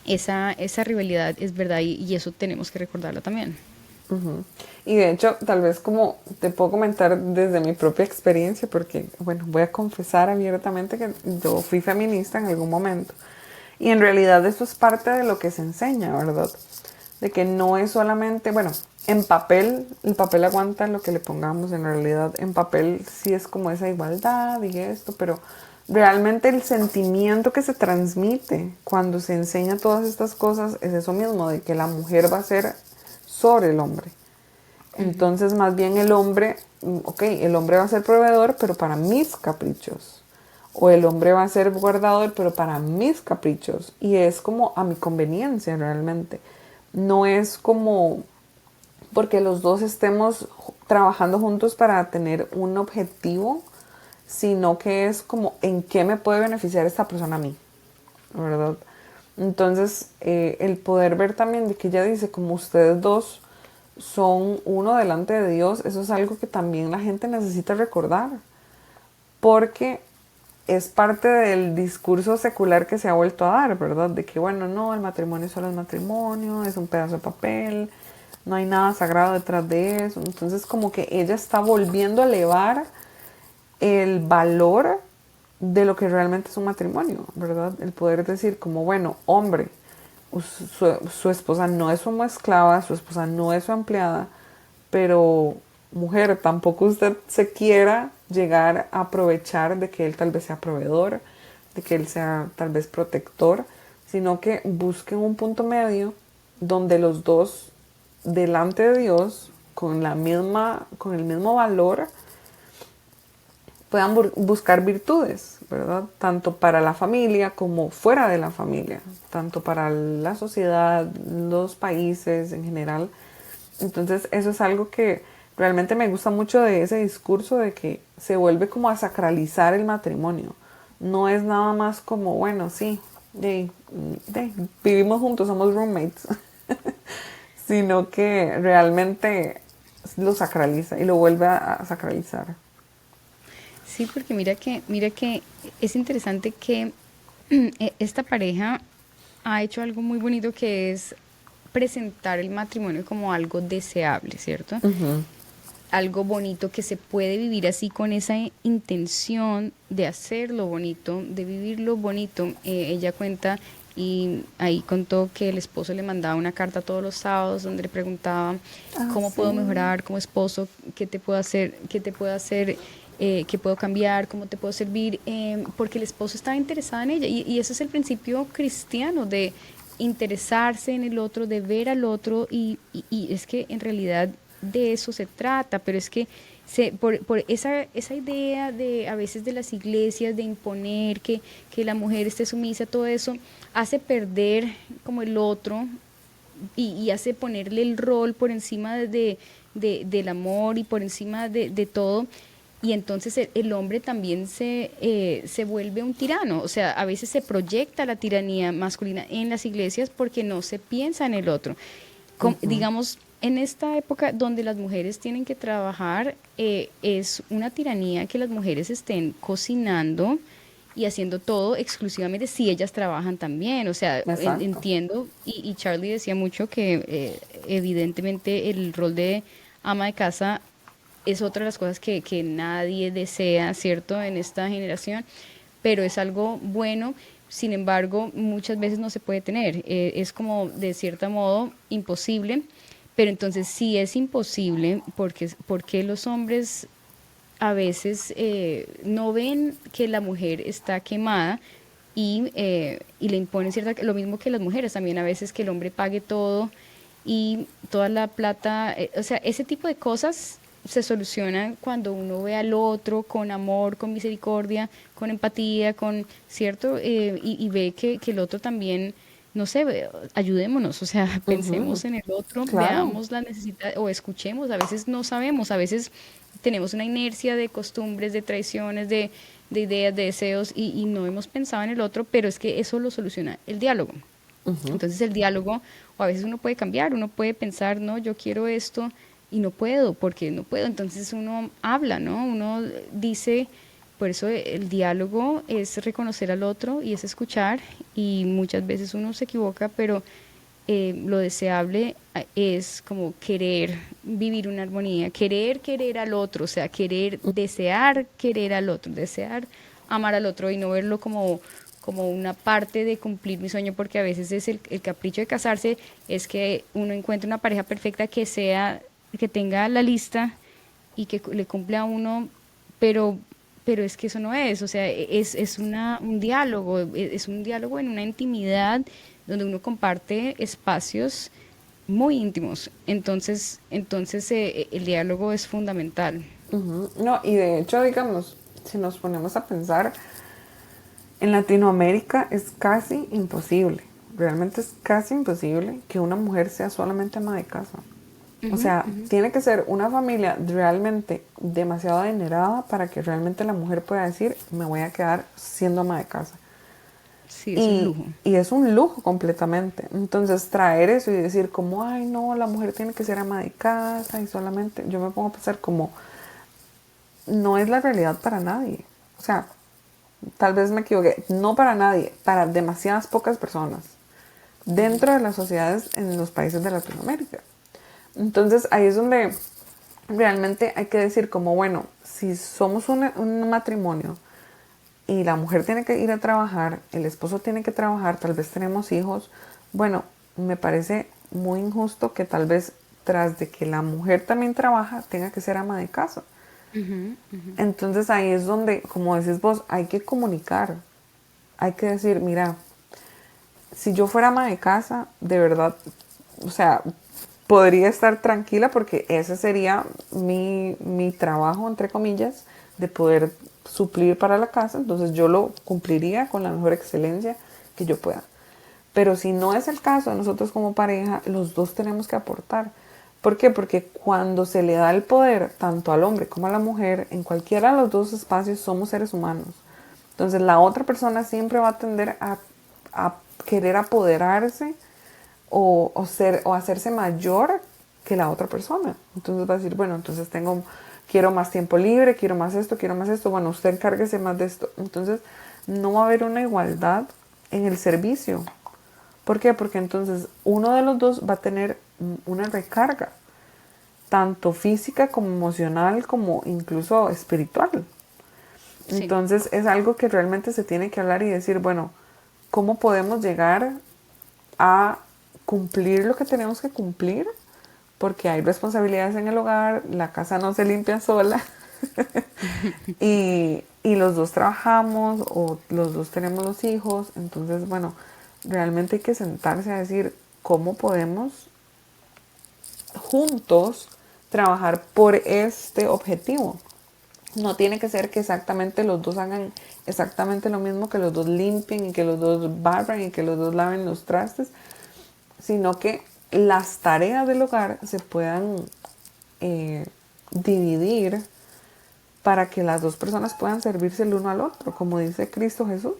S1: esa rivalidad es verdad, y eso tenemos que recordarlo también.
S2: Ujú. Y de hecho, tal vez como te puedo comentar desde mi propia experiencia, porque, bueno, voy a confesar abiertamente que yo fui feminista en algún momento. Y en realidad eso es parte de lo que se enseña, ¿verdad? De que no es solamente, bueno, en papel, el papel aguanta lo que le pongamos, en realidad en papel sí es como esa igualdad y esto, pero realmente el sentimiento que se transmite cuando se enseña todas estas cosas es eso mismo, de que la mujer va a ser sobre el hombre. Entonces más bien el hombre, ok, el hombre va a ser proveedor, pero para mis caprichos. O el hombre va a ser guardador, pero para mis caprichos. Y es como a mi conveniencia realmente. No es como porque los dos estemos trabajando juntos para tener un objetivo, sino que es como en qué me puede beneficiar esta persona a mí, ¿verdad? Entonces, el poder ver también de que ella dice, como ustedes dos son uno delante de Dios, eso es algo que también la gente necesita recordar, porque es parte del discurso secular que se ha vuelto a dar, ¿verdad? De que, bueno, no, el matrimonio solo es matrimonio, es un pedazo de papel, no hay nada sagrado detrás de eso. Entonces, como que ella está volviendo a elevar el valor de lo que realmente es un matrimonio, ¿verdad? El poder decir como, bueno, hombre, su esposa no es su esclava, su esposa no es su empleada, pero mujer, tampoco usted se quiera llegar a aprovechar de que él tal vez sea proveedor, de que él sea tal vez protector, sino que busquen un punto medio donde los dos delante de Dios con el mismo valor puedan buscar virtudes, ¿verdad? Tanto para la familia como fuera de la familia, tanto para la sociedad, los países en general. Entonces eso es algo que realmente me gusta mucho de ese discurso, de que se vuelve como a sacralizar el matrimonio. No es nada más como, bueno, sí, vivimos juntos, somos roommates, sino que realmente lo sacraliza y lo vuelve a sacralizar.
S1: Sí, porque mira que es interesante que esta pareja ha hecho algo muy bonito que es presentar el matrimonio como algo deseable, ¿cierto?
S2: Ujú.
S1: Algo bonito que se puede vivir así con esa intención de hacerlo bonito, de vivirlo bonito. Ella cuenta y ahí contó que el esposo le mandaba una carta todos los sábados donde le preguntaba cómo
S2: Sí.
S1: puedo mejorar como esposo, qué te puedo hacer, qué puedo cambiar, cómo te puedo servir, porque el esposo estaba interesado en ella y ese es el principio cristiano de interesarse en el otro, de ver al otro y es que en realidad de eso se trata, pero es que por esa idea de a veces de las iglesias de imponer que la mujer esté sumisa, todo eso hace perder como el otro y hace ponerle el rol por encima del amor y por encima de todo. Y entonces el hombre también se vuelve un tirano, o sea, a veces se proyecta la tiranía masculina en las iglesias porque no se piensa en el otro. Digamos, en esta época donde las mujeres tienen que trabajar, es una tiranía que las mujeres estén cocinando y haciendo todo exclusivamente si ellas trabajan también. O sea,
S2: Exacto.
S1: entiendo, y Charlie decía mucho que evidentemente el rol de ama de casa es otra de las cosas que nadie desea, ¿cierto?, en esta generación, pero es algo bueno. Sin embargo, muchas veces no se puede tener. Es como, de cierto modo, imposible. Pero entonces, si es imposible, porque los hombres a veces no ven que la mujer está quemada y le imponen cierta... Lo mismo que las mujeres, también a veces que el hombre pague todo y toda la plata... o sea, ese tipo de cosas se solucionan cuando uno ve al otro con amor, con misericordia, con empatía, con cierto, y ve que el otro también, no sé, ayudémonos, o sea,
S2: Ujú.
S1: pensemos en el otro,
S2: Claro.
S1: veamos la necesidad o escuchemos, a veces no sabemos, a veces tenemos una inercia de costumbres, de tradiciones, de ideas, de deseos y no hemos pensado en el otro, pero es que eso lo soluciona el diálogo.
S2: Ujú.
S1: Entonces el diálogo, o a veces uno puede cambiar, uno puede pensar, no, yo quiero esto y no puedo, porque no puedo. Entonces uno habla, ¿no? Uno dice, por eso el diálogo es reconocer al otro y es escuchar y muchas veces uno se equivoca, pero lo deseable es como querer vivir una armonía, querer al otro, o sea, querer, desear querer al otro, desear amar al otro y no verlo como como una parte de cumplir mi sueño, porque a veces es el capricho de casarse, es que uno encuentre una pareja perfecta que tenga la lista y que le cumple a uno, pero, pero es que eso no es, o sea, un diálogo, es un diálogo en una intimidad donde uno comparte espacios muy íntimos. Entonces el diálogo es fundamental.
S2: Ujú. No, y de hecho, digamos, si nos ponemos a pensar, en Latinoamérica es casi imposible, realmente es casi imposible que una mujer sea solamente ama de casa. O sea, tiene que ser una familia realmente demasiado adinerada para que realmente la mujer pueda decir, me voy a quedar siendo ama de casa.
S1: Sí, es un lujo.
S2: Y es un lujo completamente. Entonces traer eso y decir como, ay no, la mujer tiene que ser ama de casa y solamente, yo me pongo a pensar como, no es la realidad para nadie. O sea, tal vez me equivoqué, no para nadie, para demasiadas pocas personas dentro de las sociedades en los países de Latinoamérica. Entonces ahí es donde realmente hay que decir como, bueno, si somos un matrimonio y la mujer tiene que ir a trabajar, el esposo tiene que trabajar, tal vez tenemos hijos, bueno, me parece muy injusto que tal vez tras de que la mujer también trabaja, tenga que ser ama de casa. Entonces ahí es donde, como decís vos, hay que comunicar, hay que decir, mira, si yo fuera ama de casa, de verdad, o sea, podría estar tranquila porque ese sería mi trabajo, entre comillas, de poder suplir para la casa, entonces yo lo cumpliría con la mejor excelencia que yo pueda. Pero si no es el caso de nosotros como pareja, los dos tenemos que aportar. ¿Por qué? Porque cuando se le da el poder tanto al hombre como a la mujer, en cualquiera de los dos espacios somos seres humanos. Entonces la otra persona siempre va a tender a querer apoderarse o hacerse mayor que la otra persona. Entonces va a decir, bueno, entonces quiero más tiempo libre, quiero más esto, bueno, usted encárguese más de esto. Entonces no va a haber una igualdad en el servicio. ¿Por qué? Porque entonces uno de los dos va a tener una recarga, tanto física como emocional, como incluso espiritual.
S1: Sí.
S2: Entonces es algo que realmente se tiene que hablar y decir, bueno, ¿cómo podemos llegar a cumplir lo que tenemos que cumplir? Porque hay responsabilidades en el hogar, la casa no se limpia sola y los dos trabajamos o los dos tenemos los hijos. Entonces, bueno, realmente hay que sentarse a decir cómo podemos juntos trabajar por este objetivo. No tiene que ser que exactamente los dos hagan exactamente lo mismo, que los dos limpien y que los dos barran y que los dos laven los trastes, sino que las tareas del hogar se puedan dividir para que las dos personas puedan servirse el uno al otro, como dice Cristo Jesús.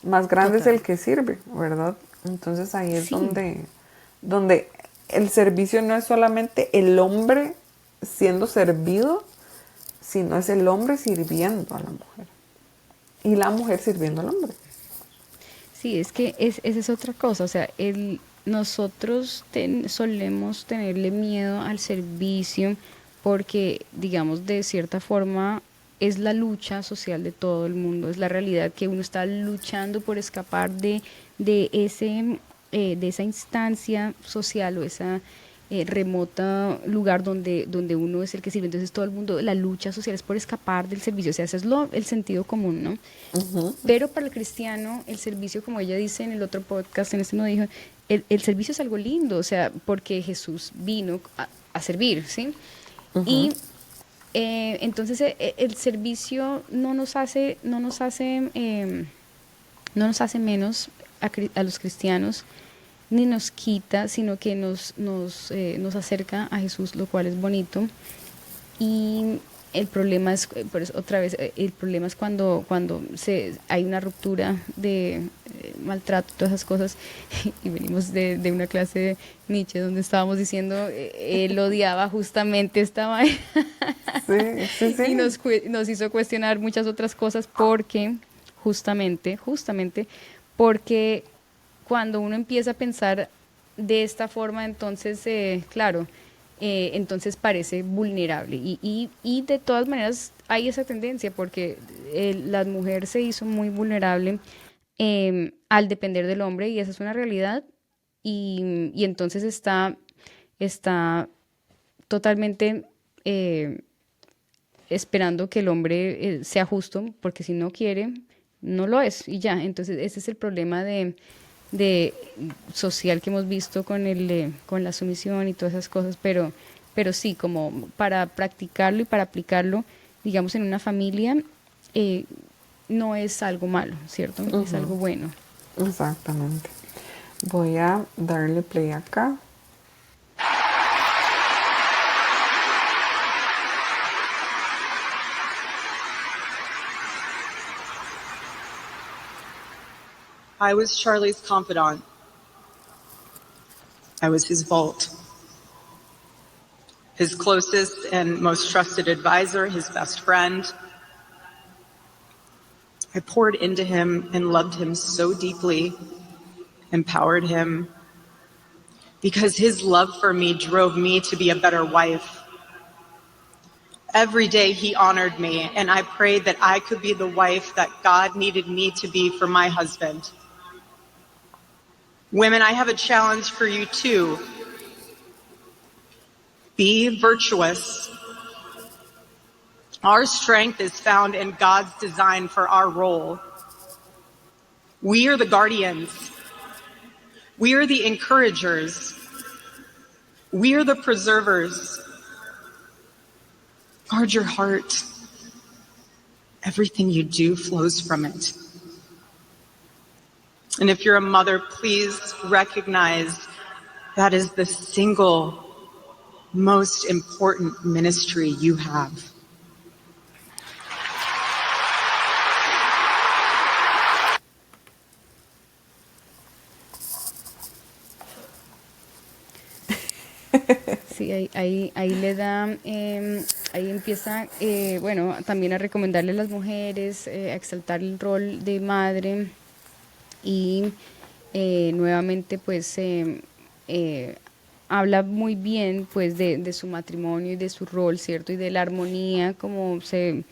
S2: Más grande es el que sirve, ¿verdad? Entonces ahí es donde el servicio no es solamente el hombre siendo servido, sino es el hombre sirviendo a la mujer y la mujer sirviendo al hombre.
S1: Sí, es que esa es otra cosa, o sea, nosotros solemos tenerle miedo al servicio porque, digamos, de cierta forma es la lucha social de todo el mundo, es la realidad que uno está luchando por escapar de esa instancia social o esa remota lugar donde uno es el que sirve. Entonces todo el mundo, la lucha social es por escapar del servicio, o sea, ese es el sentido común, ¿no? Pero para el cristiano, el servicio, como ella dice en el otro podcast, en este no dijo, el servicio es algo lindo, o sea, porque Jesús vino a servir, ¿sí? Y entonces el servicio no nos hace menos a los cristianos, ni nos quita, sino que nos acerca a Jesús, lo cual es bonito. Y el problema es, por eso, otra vez, el problema es cuando hay una ruptura de maltrato, todas esas cosas, y venimos de una clase de Nietzsche donde estábamos diciendo, él odiaba justamente esta manera,
S2: Sí.
S1: y nos hizo cuestionar muchas otras cosas porque, justamente, porque cuando uno empieza a pensar de esta forma, entonces, claro, entonces parece vulnerable. Y de todas maneras hay esa tendencia porque la mujer se hizo muy vulnerable al depender del hombre, y esa es una realidad, y entonces está totalmente esperando que el hombre sea justo, porque si no quiere, no lo es, y ya. Entonces ese es el problema de social que hemos visto con la sumisión y todas esas cosas, pero sí, como para practicarlo y para aplicarlo, digamos, en una familia, eh, no es algo malo, ¿cierto? Es algo bueno.
S2: Exactamente. Voy a darle play acá.
S3: I was Charlie's confidant. I was his vault, his closest and most trusted advisor, his best friend. I poured into him and loved him so deeply, empowered him, because his love for me drove me to be a better wife. Every day he honored me, and I prayed that I could be the wife that God needed me to be for my husband. Women, I have a challenge for you too. Be virtuous. Our strength is found in God's design for our role. We are the guardians. We are the encouragers. We are the preservers. Guard your heart. Everything you do flows from it. And if you're a mother, please recognize that is the single most important ministry you have.
S1: Sí, ahí le da, ahí empieza, bueno, también a recomendarle a las mujeres, a exaltar el rol de madre y nuevamente pues habla muy bien pues de su matrimonio y de su rol, ¿cierto? Y de la armonía como se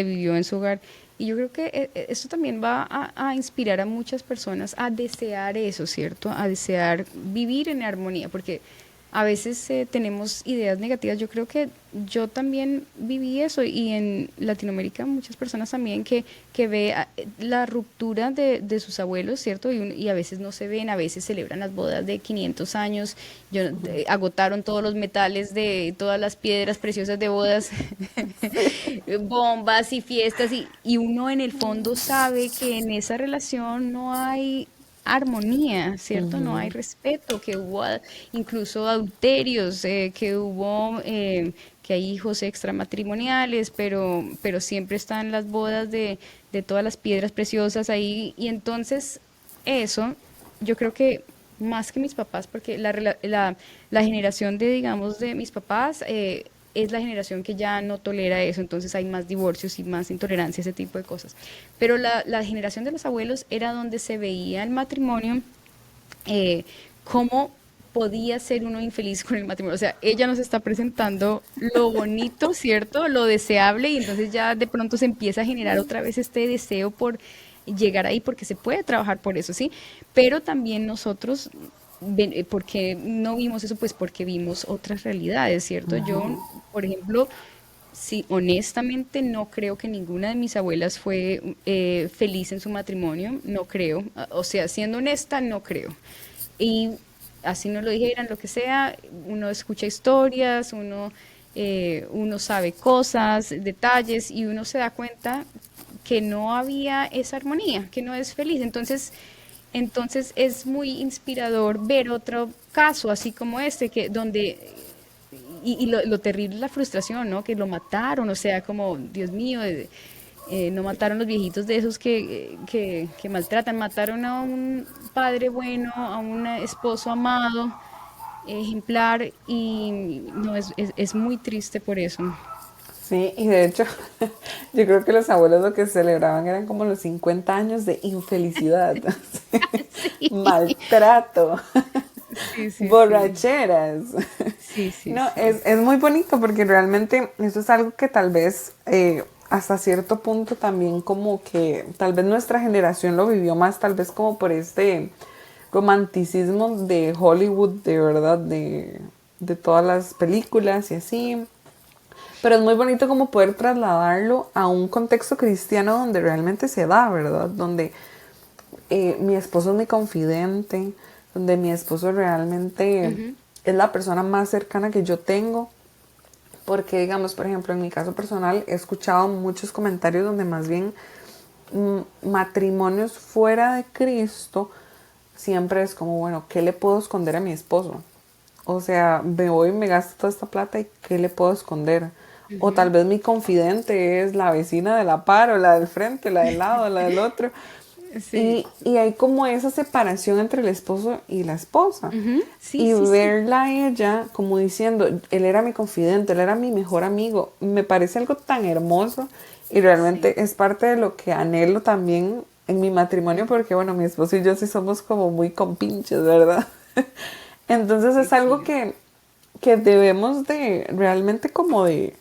S1: vivió en su hogar. Y yo creo que esto también va a inspirar a muchas personas a desear eso, ¿cierto? A desear vivir en armonía, porque a veces tenemos ideas negativas. Yo creo que yo también viví eso, y en Latinoamérica muchas personas también que ve la ruptura de sus abuelos, ¿cierto? Y a veces no se ven, a veces celebran las bodas de 500 años, agotaron todos los metales de todas las piedras preciosas de bodas, bombas y fiestas, y uno en el fondo sabe que en esa relación no hay armonía, ¿cierto? No hay respeto, que hubo incluso adulterios, que hubo, que hay hijos extramatrimoniales, pero siempre están las bodas de todas las piedras preciosas ahí, y entonces eso, yo creo que más que mis papás, porque la generación de, digamos, de mis papás, es la generación que ya no tolera eso, entonces hay más divorcios y más intolerancia a ese tipo de cosas. Pero la generación de los abuelos era donde se veía el matrimonio, cómo podía ser uno infeliz con el matrimonio. O sea, ella nos está presentando lo bonito, ¿cierto? Lo deseable, y entonces ya de pronto se empieza a generar otra vez este deseo por llegar ahí, porque se puede trabajar por eso, ¿sí? Pero también nosotros, porque no vimos eso, pues porque vimos otras realidades, ¿cierto? Yo, por ejemplo, sí, honestamente no creo que ninguna de mis abuelas fue feliz en su matrimonio, no creo. O sea, siendo honesta, no creo. Y así nos lo dijeran, lo que sea, uno escucha historias, uno sabe cosas, detalles, y uno se da cuenta que no había esa armonía, que no es feliz. Entonces es muy inspirador ver otro caso así como este, y lo terrible es la frustración, ¿no? Que lo mataron, o sea, como, Dios mío, no mataron los viejitos de esos que maltratan, mataron a un padre bueno, a un esposo amado, ejemplar, y no, es muy triste por eso.
S2: Sí, y de hecho, yo creo que los abuelos lo que celebraban eran como los 50 años de infelicidad,
S1: Sí,
S2: maltrato,
S1: sí, sí,
S2: borracheras.
S1: sí, sí,
S2: No,
S1: sí.
S2: es muy bonito porque realmente eso es algo que tal vez hasta cierto punto también como que tal vez nuestra generación lo vivió más, tal vez como por este romanticismo de Hollywood, de verdad, de todas las películas y así. Pero es muy bonito como poder trasladarlo a un contexto cristiano donde realmente se da, ¿verdad? Donde mi esposo es mi confidente, donde mi esposo realmente es la persona más cercana que yo tengo. Porque, digamos, por ejemplo, en mi caso personal, he escuchado muchos comentarios donde más bien matrimonios fuera de Cristo siempre es como, bueno, ¿qué le puedo esconder a mi esposo? O sea, me voy y me gasto toda esta plata y ¿qué le puedo esconder? O tal vez mi confidente es la vecina de la par o la del frente, la del lado, la del otro.
S1: Sí.
S2: Y hay como esa separación entre el esposo y la esposa.
S1: Sí,
S2: Y
S1: sí, sí.
S2: verla a ella como diciendo, él era mi confidente, él era mi mejor amigo, me parece algo tan hermoso y realmente es parte de lo que anhelo también en mi matrimonio porque, bueno, mi esposo y yo sí somos como muy compinches, ¿verdad? Entonces es algo que debemos de realmente como de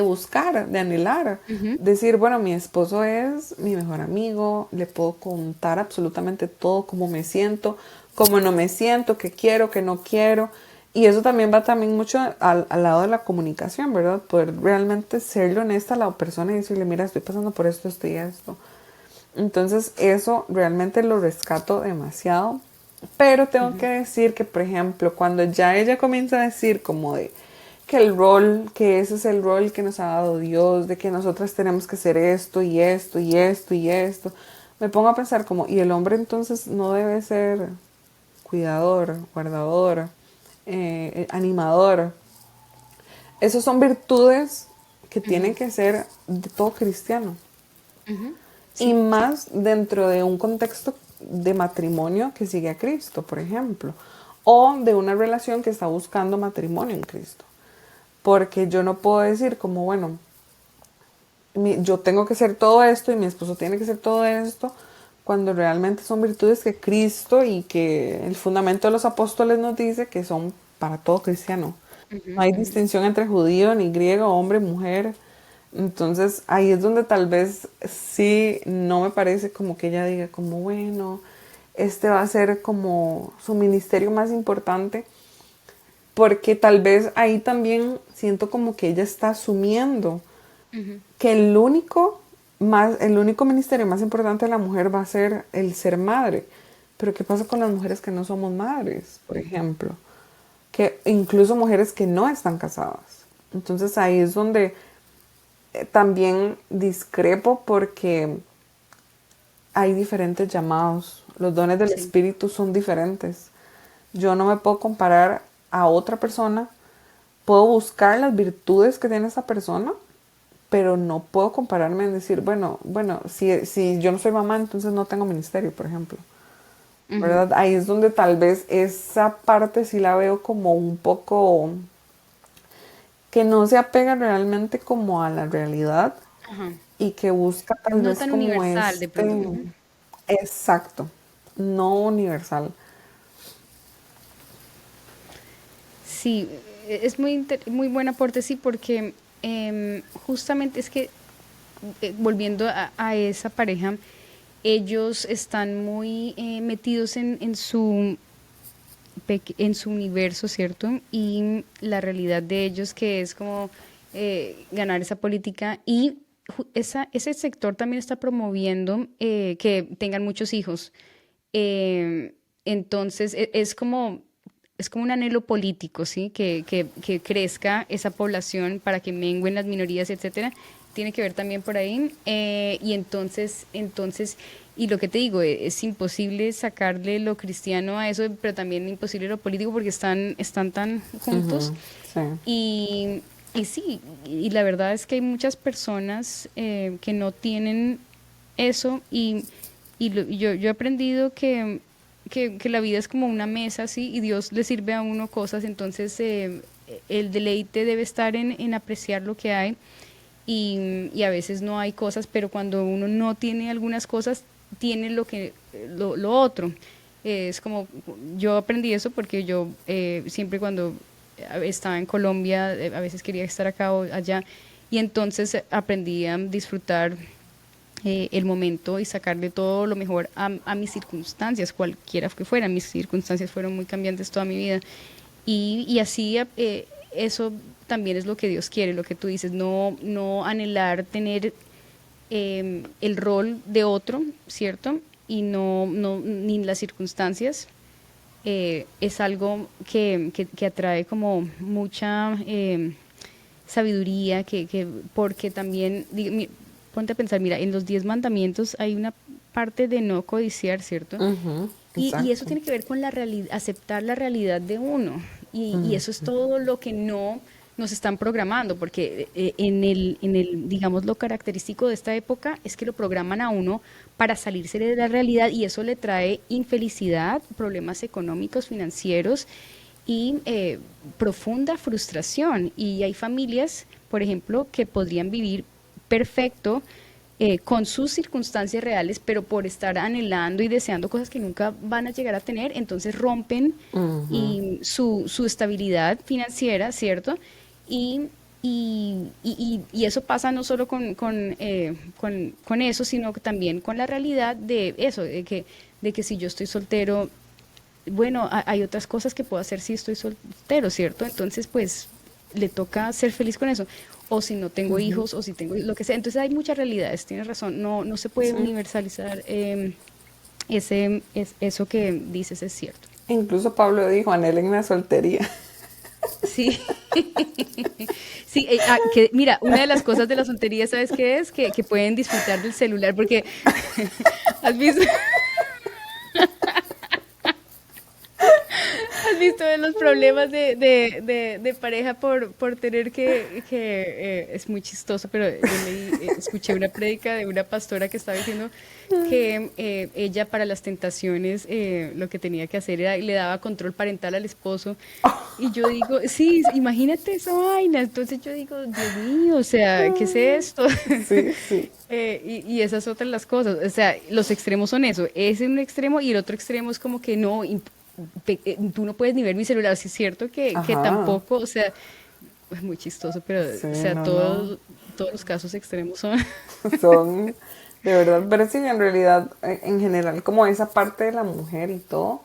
S2: buscar, de anhelar, decir, bueno, mi esposo es mi mejor amigo, le puedo contar absolutamente todo, cómo me siento, cómo no me siento, qué quiero, qué no quiero. Y eso también va también mucho al lado de la comunicación, ¿verdad? Poder realmente serle honesta a la persona y decirle, mira, estoy pasando por esto y esto. Entonces eso realmente lo rescato demasiado. Pero tengo que decir que, por ejemplo, cuando ya ella comienza a decir como de que el rol, que ese es el rol que nos ha dado Dios, de que nosotras tenemos que hacer esto y esto y esto y esto, me pongo a pensar como, ¿y el hombre entonces no debe ser cuidador, guardador, animador? Esas son virtudes que tienen que ser de todo cristiano. Y más dentro de un contexto de matrimonio que sigue a Cristo, por ejemplo, o de una relación que está buscando matrimonio en Cristo. Porque yo no puedo decir como, bueno, yo tengo que hacer todo esto y mi esposo tiene que hacer todo esto, cuando realmente son virtudes que Cristo y que el fundamento de los apóstoles nos dice que son para todo cristiano. No hay distinción entre judío ni griego, hombre, mujer. Entonces ahí es donde tal vez sí no me parece como que ella diga como, bueno, este va a ser como su ministerio más importante, porque tal vez ahí también siento como que ella está asumiendo que el único ministerio más importante de la mujer va a ser el ser madre. Pero ¿qué pasa con las mujeres que no somos madres, por ejemplo? Que incluso mujeres que no están casadas. Entonces ahí es donde también discrepo porque hay diferentes llamados. Los dones del Espíritu son diferentes. Yo no me puedo comparar a otra persona. Puedo buscar las virtudes que tiene esa persona, pero no puedo compararme en decir, bueno, si yo no soy mamá, entonces no tengo ministerio, por ejemplo. ¿Verdad? Ahí es donde tal vez esa parte sí la veo como un poco que no se apega realmente como a la realidad y que busca tal
S1: No
S2: vez
S1: tan
S2: como
S1: universal de pronto.
S2: exacto, no universal.
S1: Sí, es muy buen aporte, sí, porque justamente es que, volviendo a esa pareja, ellos están muy metidos en su universo, ¿cierto? Y la realidad de ellos que es como ganar esa política y ese sector también está promoviendo que tengan muchos hijos. Entonces es como un anhelo político, ¿sí? Que crezca esa población para que mengüen las minorías, etcétera. Tiene que ver también por ahí. Y entonces, y lo que te digo, es imposible sacarle lo cristiano a eso, pero también imposible lo político porque están tan juntos.
S2: Sí.
S1: Y sí, y la verdad es que hay muchas personas que no tienen eso y yo he aprendido que la vida es como una mesa, ¿sí? Y Dios le sirve a uno cosas, entonces el deleite debe estar en apreciar lo que hay y a veces no hay cosas, pero cuando uno no tiene algunas cosas, tiene lo otro. Es como, yo aprendí eso porque yo siempre cuando estaba en Colombia, a veces quería estar acá o allá, y entonces aprendí a disfrutar el momento y sacarle todo lo mejor a mis circunstancias, cualquiera que fueran. Mis circunstancias fueron muy cambiantes toda mi vida. Y así eso también es lo que Dios quiere, lo que tú dices, no anhelar tener el rol de otro, ¿cierto? Y ni las circunstancias. Es algo que atrae como mucha sabiduría, porque también, ponte a pensar, mira, en los 10 mandamientos hay una parte de no codiciar, ¿cierto?
S2: Ujú,
S1: Y eso
S2: exacto.
S1: tiene que ver con la realidad, aceptar la realidad de uno. Y eso es todo lo que no nos están programando, porque digamos, lo característico de esta época es que lo programan a uno para salirse de la realidad y eso le trae infelicidad, problemas económicos, financieros y profunda frustración. Y hay familias, por ejemplo, que podrían vivir perfecto con sus circunstancias reales, pero por estar anhelando y deseando cosas que nunca van a llegar a tener, entonces rompen
S2: Ujú.
S1: y su estabilidad financiera, ¿cierto? Y, y eso pasa no solo con eso, sino que también con la realidad de eso, de que si yo estoy soltero, bueno, hay otras cosas que puedo hacer si estoy soltero, ¿cierto? Entonces, pues, le toca ser feliz con eso. O si no tengo hijos, o si tengo lo que sea. Entonces hay muchas realidades, tienes razón. No se puede
S2: Sí.
S1: universalizar eso que dices, es cierto.
S2: Incluso Pablo dijo, anhelen la soltería.
S1: Sí, sí, mira, una de las cosas de la soltería, ¿sabes qué es? Que pueden disfrutar del celular, porque has visto, ¿has visto de los problemas de pareja por tener es muy chistoso, pero escuché una prédica de una pastora que estaba diciendo que ella para las tentaciones lo que tenía que hacer era le daba control parental al esposo. Y yo digo, sí, imagínate esa vaina. Entonces yo digo, Dios mío, o sea, ¿qué es esto?
S2: Sí, sí.
S1: Y esas otras las cosas. O sea, los extremos son eso. Es un extremo y el otro extremo es como que no, tú no puedes ni ver mi celular. Sí es cierto que
S2: Ajá.
S1: tampoco, o sea, es muy chistoso, pero,
S2: Sí,
S1: o sea,
S2: no, no.
S1: todos los casos extremos son.
S2: Son de verdad, pero sí, en realidad, en general, como esa parte de la mujer y todo,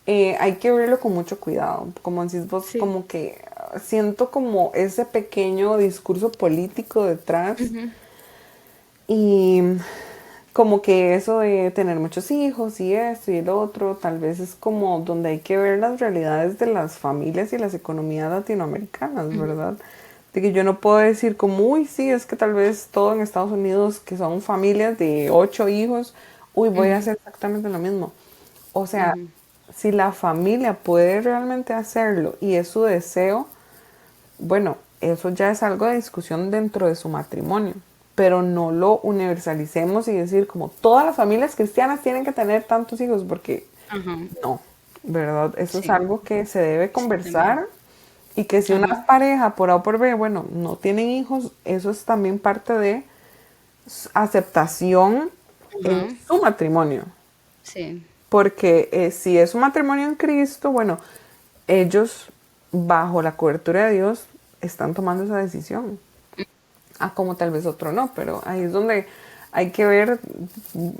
S2: hay que verlo con mucho cuidado. Como decís vos,
S1: Sí.
S2: como que siento como ese pequeño discurso político detrás
S1: Ujú,
S2: y como que eso de tener muchos hijos y esto y el otro, tal vez es como donde hay que ver las realidades de las familias y las economías latinoamericanas,
S1: ujú,
S2: ¿verdad? De que yo no puedo decir como, uy, sí, es que tal vez todo en Estados Unidos, que son familias de 8 hijos, uy, voy a
S1: ujú,
S2: hacer exactamente lo mismo. O sea,
S1: ujú.
S2: si la familia puede realmente hacerlo y es su deseo, bueno, eso ya es algo de discusión dentro de su matrimonio, pero no lo universalicemos y decir como todas las familias cristianas tienen que tener tantos hijos, porque
S1: Ajá,
S2: no, ¿verdad? Eso es
S1: sí,
S2: algo que se debe
S1: sí, también.
S2: conversar y que si
S1: Ajá,
S2: una pareja por A o por B, bueno, no tienen hijos, eso es también parte de aceptación en
S1: ajá,
S2: su matrimonio.
S1: sí.
S2: Porque si es un matrimonio en Cristo, bueno, ellos bajo la cobertura de Dios están tomando esa decisión. Ah, como tal vez otro no, pero ahí es donde hay que ver,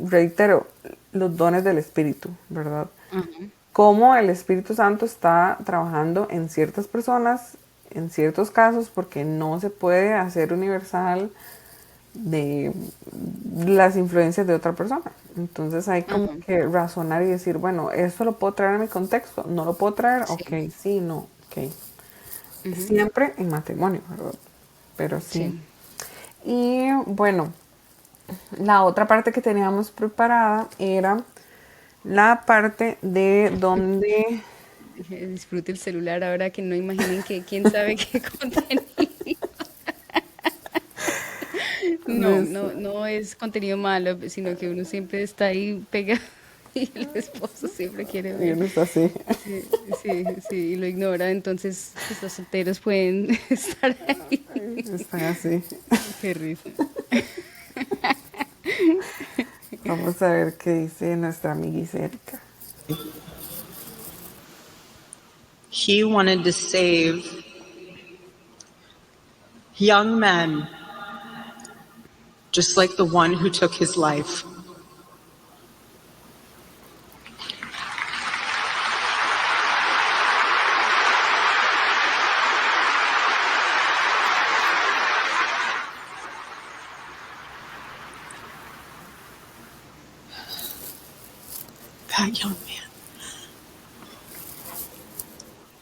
S2: reitero, los dones del Espíritu, ¿verdad?
S1: Ajá.
S2: Cómo el Espíritu Santo está trabajando en ciertas personas, en ciertos casos, porque no se puede hacer universal de las influencias de otra persona. Entonces hay como
S1: Ajá,
S2: que razonar y decir, bueno, esto lo puedo traer a mi contexto, no lo puedo traer, ok,
S1: sí,
S2: sí, no, ok.
S1: ujú,
S2: Siempre en matrimonio, ¿verdad? Pero sí.
S1: sí.
S2: Y bueno, la otra parte que teníamos preparada era la parte de donde...
S1: Disfrute el celular ahora que no imaginen que quién sabe qué contenido. No, no, no es contenido malo, sino que uno siempre está ahí pegado y el esposo siempre quiere
S2: Y
S1: ver.
S2: uno está así,
S1: Sí, sí, sí, y lo ignora, entonces pues, los solteros pueden estar ahí.
S2: están así.
S1: Qué risa.
S2: Vamos a ver qué dice nuestra amiguis Erika.
S3: He wanted to save young men, just like the one who took his life.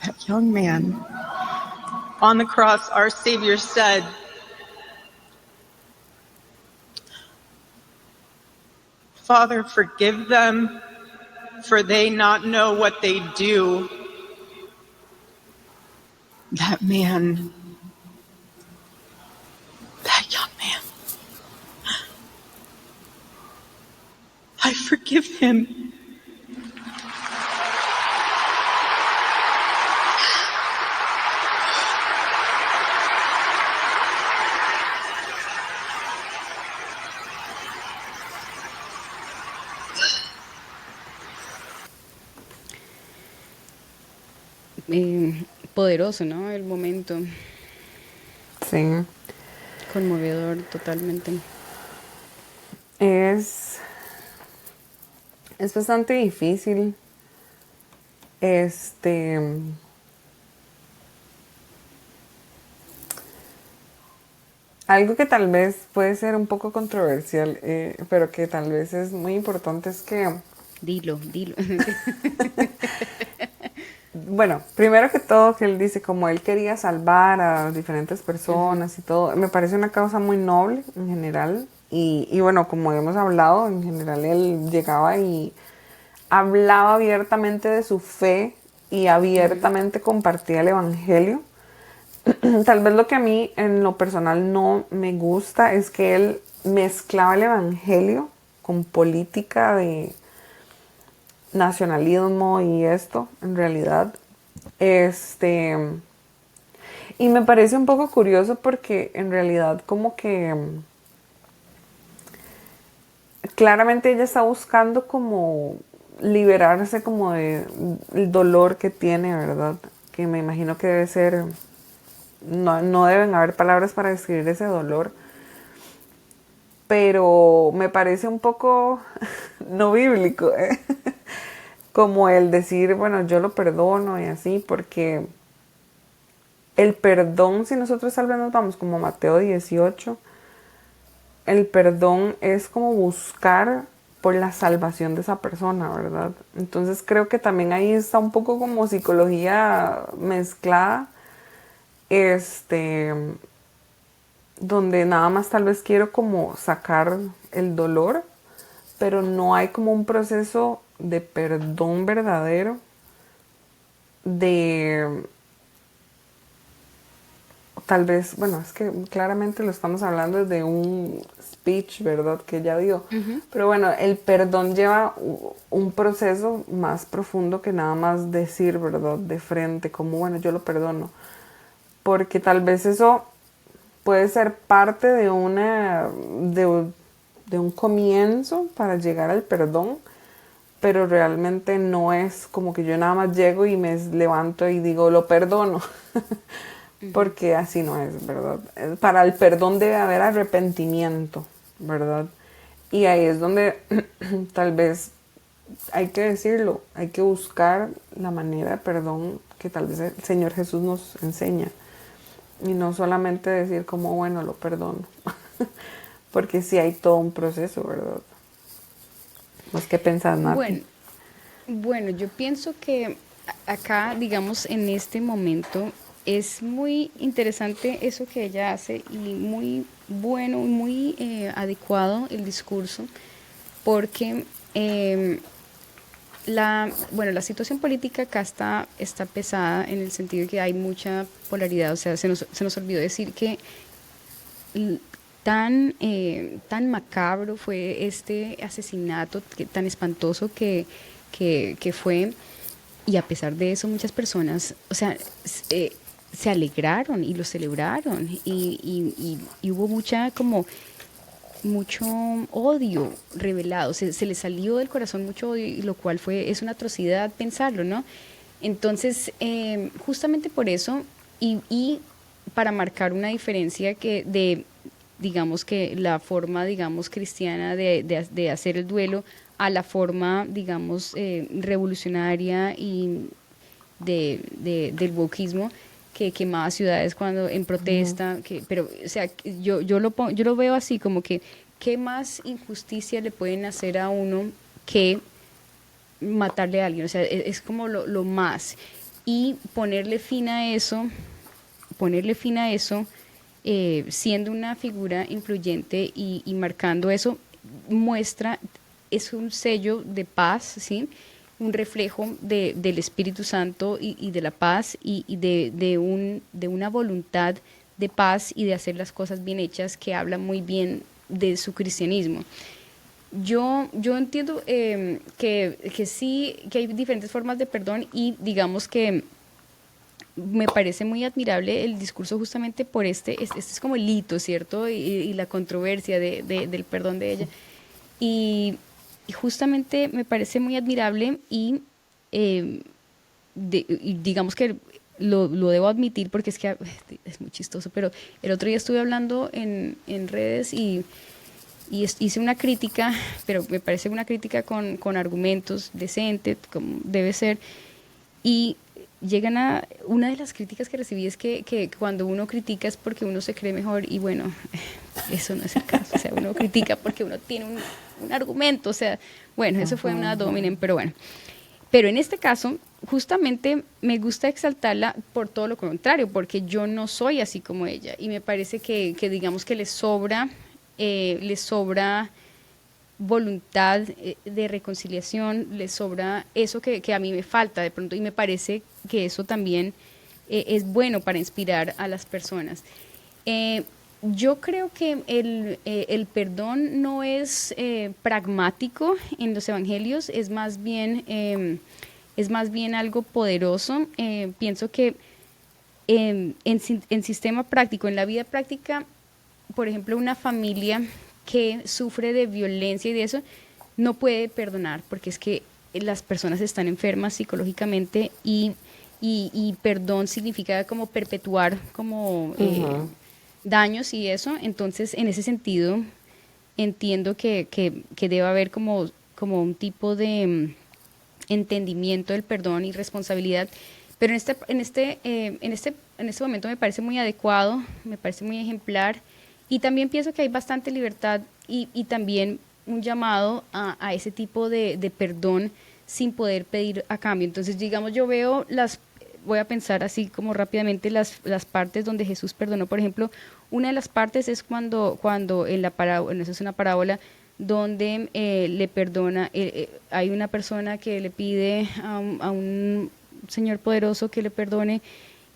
S3: That young man, on the cross, our Savior said, "Father, forgive them, for they not know what they do." That man, that young man, I forgive him.
S1: Poderoso, ¿no? El momento.
S2: Sí.
S1: Conmovedor totalmente.
S2: Es bastante difícil. Algo que tal vez puede ser un poco controversial, pero que tal vez es muy importante es que,
S1: Dilo.
S2: bueno, primero que todo, que él dice como él quería salvar a diferentes personas y todo, me parece una causa muy noble en general. Y bueno, como hemos hablado, en general él llegaba y hablaba abiertamente de su fe y abiertamente compartía el evangelio. Tal vez lo que a mí en lo personal no me gusta es que él mezclaba el evangelio con política de nacionalismo y esto, en realidad. Y me parece un poco curioso porque en realidad como que claramente ella está buscando como liberarse como de el dolor que tiene, ¿verdad? Que me imagino que debe ser, no deben haber palabras para describir ese dolor, pero me parece un poco no bíblico, ¿eh? Como el decir, bueno, yo lo perdono y así, porque el perdón, si nosotros tal vez nos vamos como Mateo 18, el perdón es como buscar por la salvación de esa persona, ¿verdad? Entonces creo que también ahí está un poco como psicología mezclada, donde nada más tal vez quiero como sacar el dolor, pero no hay como un proceso de perdón verdadero, de tal vez, bueno, es que claramente lo estamos hablando desde un speech, ¿verdad? Que ella dio. Pero bueno, el perdón lleva un proceso más profundo que nada más decir, ¿verdad? De frente, como, bueno, yo lo perdono. Porque tal vez eso puede ser parte de de un comienzo para llegar al perdón, pero realmente no es como que yo nada más llego y me levanto y digo, lo perdono. Porque así no es, ¿verdad? Para el perdón debe haber arrepentimiento, ¿verdad? Y ahí es donde tal vez hay que decirlo, hay que buscar la manera de perdón que tal vez el Señor Jesús nos enseña. Y no solamente decir como, bueno, lo perdono. Porque sí hay todo un proceso, ¿verdad? ¿Vos qué pensás, Nati?
S1: Bueno, yo pienso que acá, digamos, en este momento, es muy interesante eso que ella hace y muy bueno, muy adecuado el discurso, porque la situación política acá está pesada en el sentido de que hay mucha polaridad, o sea, se nos olvidó decir que tan macabro fue este asesinato, tan espantoso que fue, y a pesar de eso muchas personas, o sea, se alegraron y lo celebraron y hubo mucho odio revelado, se le salió del corazón mucho odio, y lo cual es una atrocidad pensarlo, ¿no? Entonces, justamente por eso, y para marcar una diferencia digamos que la forma, digamos, cristiana de hacer el duelo a la forma, digamos, revolucionaria y del wokismo que quemaba ciudades cuando en protesta, pero, o sea, yo lo veo así, como que ¿qué más injusticia le pueden hacer a uno que matarle a alguien? O sea, es como lo más. Y ponerle fin a eso, siendo una figura influyente y marcando eso, es un sello de paz, ¿sí? Un reflejo del Espíritu Santo y de la paz y de una voluntad de paz y de hacer las cosas bien hechas que habla muy bien de su cristianismo. Yo entiendo que sí, que hay diferentes formas de perdón y digamos que me parece muy admirable el discurso justamente por este es como el hito, ¿cierto? Y la controversia del perdón de ella. Y justamente me parece muy admirable y digamos que lo debo admitir porque es que es muy chistoso, pero el otro día estuve hablando en redes y hice una crítica, pero me parece una crítica con argumentos decentes, como debe ser, y una de las críticas que recibí es que cuando uno critica es porque uno se cree mejor y bueno, eso no es el caso, o sea, uno critica porque uno tiene un argumento, o sea, bueno, eso fue una ad hominem, pero bueno. Pero en este caso, justamente me gusta exaltarla por todo lo contrario, porque yo no soy así como ella y me parece que digamos que le sobra voluntad de reconciliación, le sobra eso que a mí me falta de pronto y me parece que eso también es bueno para inspirar a las personas. Yo creo que el perdón no es pragmático en los evangelios, es más bien algo poderoso. Pienso que en sistema práctico, en la vida práctica, por ejemplo, una familia que sufre de violencia y de eso, no puede perdonar, porque es que las personas están enfermas psicológicamente y perdón significa como perpetuar como daños y eso. Entonces, en ese sentido, entiendo que debe haber como un tipo de entendimiento del perdón y responsabilidad. Pero en este momento me parece muy adecuado, me parece muy ejemplar. Y también pienso que hay bastante libertad y también un llamado a ese tipo de perdón sin poder pedir a cambio. Entonces, digamos, voy a pensar así como rápidamente las partes donde Jesús perdonó. Por ejemplo, una de las partes es cuando en la parábola, eso es una parábola, donde le perdona, hay una persona que le pide a un Señor poderoso que le perdone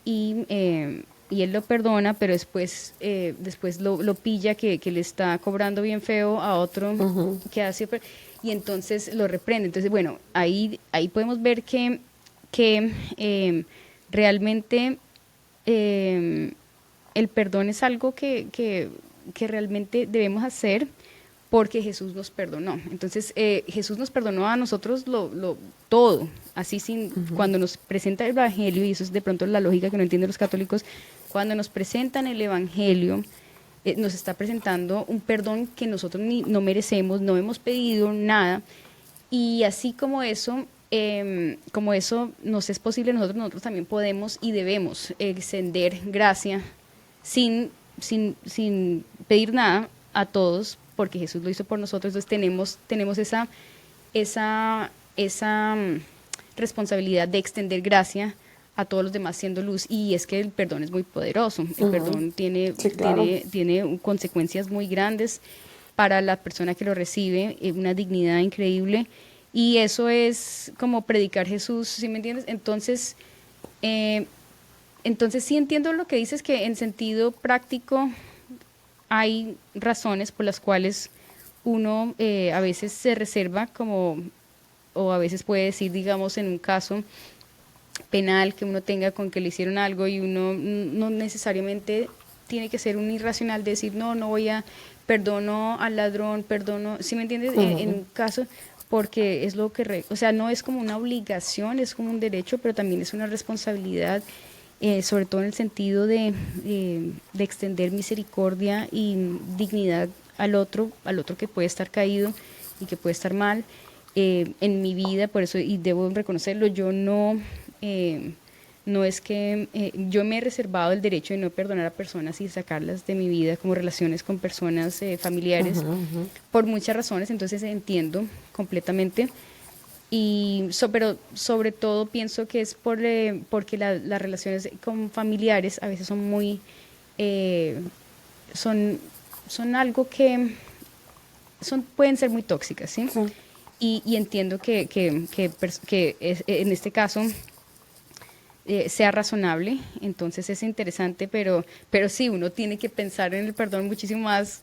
S1: y él lo perdona, pero después lo pilla que le está cobrando bien feo a otro que hace, y entonces lo reprende. Entonces, bueno, ahí podemos ver que realmente el perdón es algo que realmente debemos hacer porque Jesús nos perdonó. Entonces, Jesús nos perdonó a nosotros todo, así cuando nos presenta el Evangelio, y eso es de pronto la lógica que no entienden los católicos, cuando nos presentan el Evangelio, nos está presentando un perdón que nosotros no merecemos, no hemos pedido nada, y así como eso nos es posible, nosotros también podemos y debemos extender gracia sin pedir nada a todos, porque Jesús lo hizo por nosotros. Entonces tenemos esa responsabilidad de extender gracia a todos los demás siendo luz, y es que el perdón es muy poderoso. El perdón tiene consecuencias muy grandes para la persona que lo recibe, una dignidad increíble, y eso es como predicar Jesús, ¿sí me entiendes? Entonces sí entiendo lo que dices, que en sentido práctico hay razones por las cuales uno a veces se reserva o a veces puede decir, digamos, en un caso penal que uno tenga con que le hicieron algo, y uno no necesariamente tiene que ser un irracional de decir, no voy a, perdono al ladrón, perdono, ¿sí me entiendes? En un caso, porque es lo que, o sea, no es como una obligación, es como un derecho, pero también es una responsabilidad. sobre todo en el sentido de extender misericordia y dignidad al otro que puede estar caído y que puede estar mal. En mi vida, por eso, y debo reconocerlo, yo no, no es que yo me he reservado el derecho de no perdonar a personas y sacarlas de mi vida como relaciones con personas familiares por muchas razones, entonces entiendo completamente. Pero sobre todo pienso que es porque las relaciones con familiares a veces son muy, eh, son, son algo que pueden ser muy tóxicas, ¿sí?
S2: Sí.
S1: Y entiendo que en este caso sea razonable, entonces es interesante, pero sí, uno tiene que pensar en el perdón muchísimo más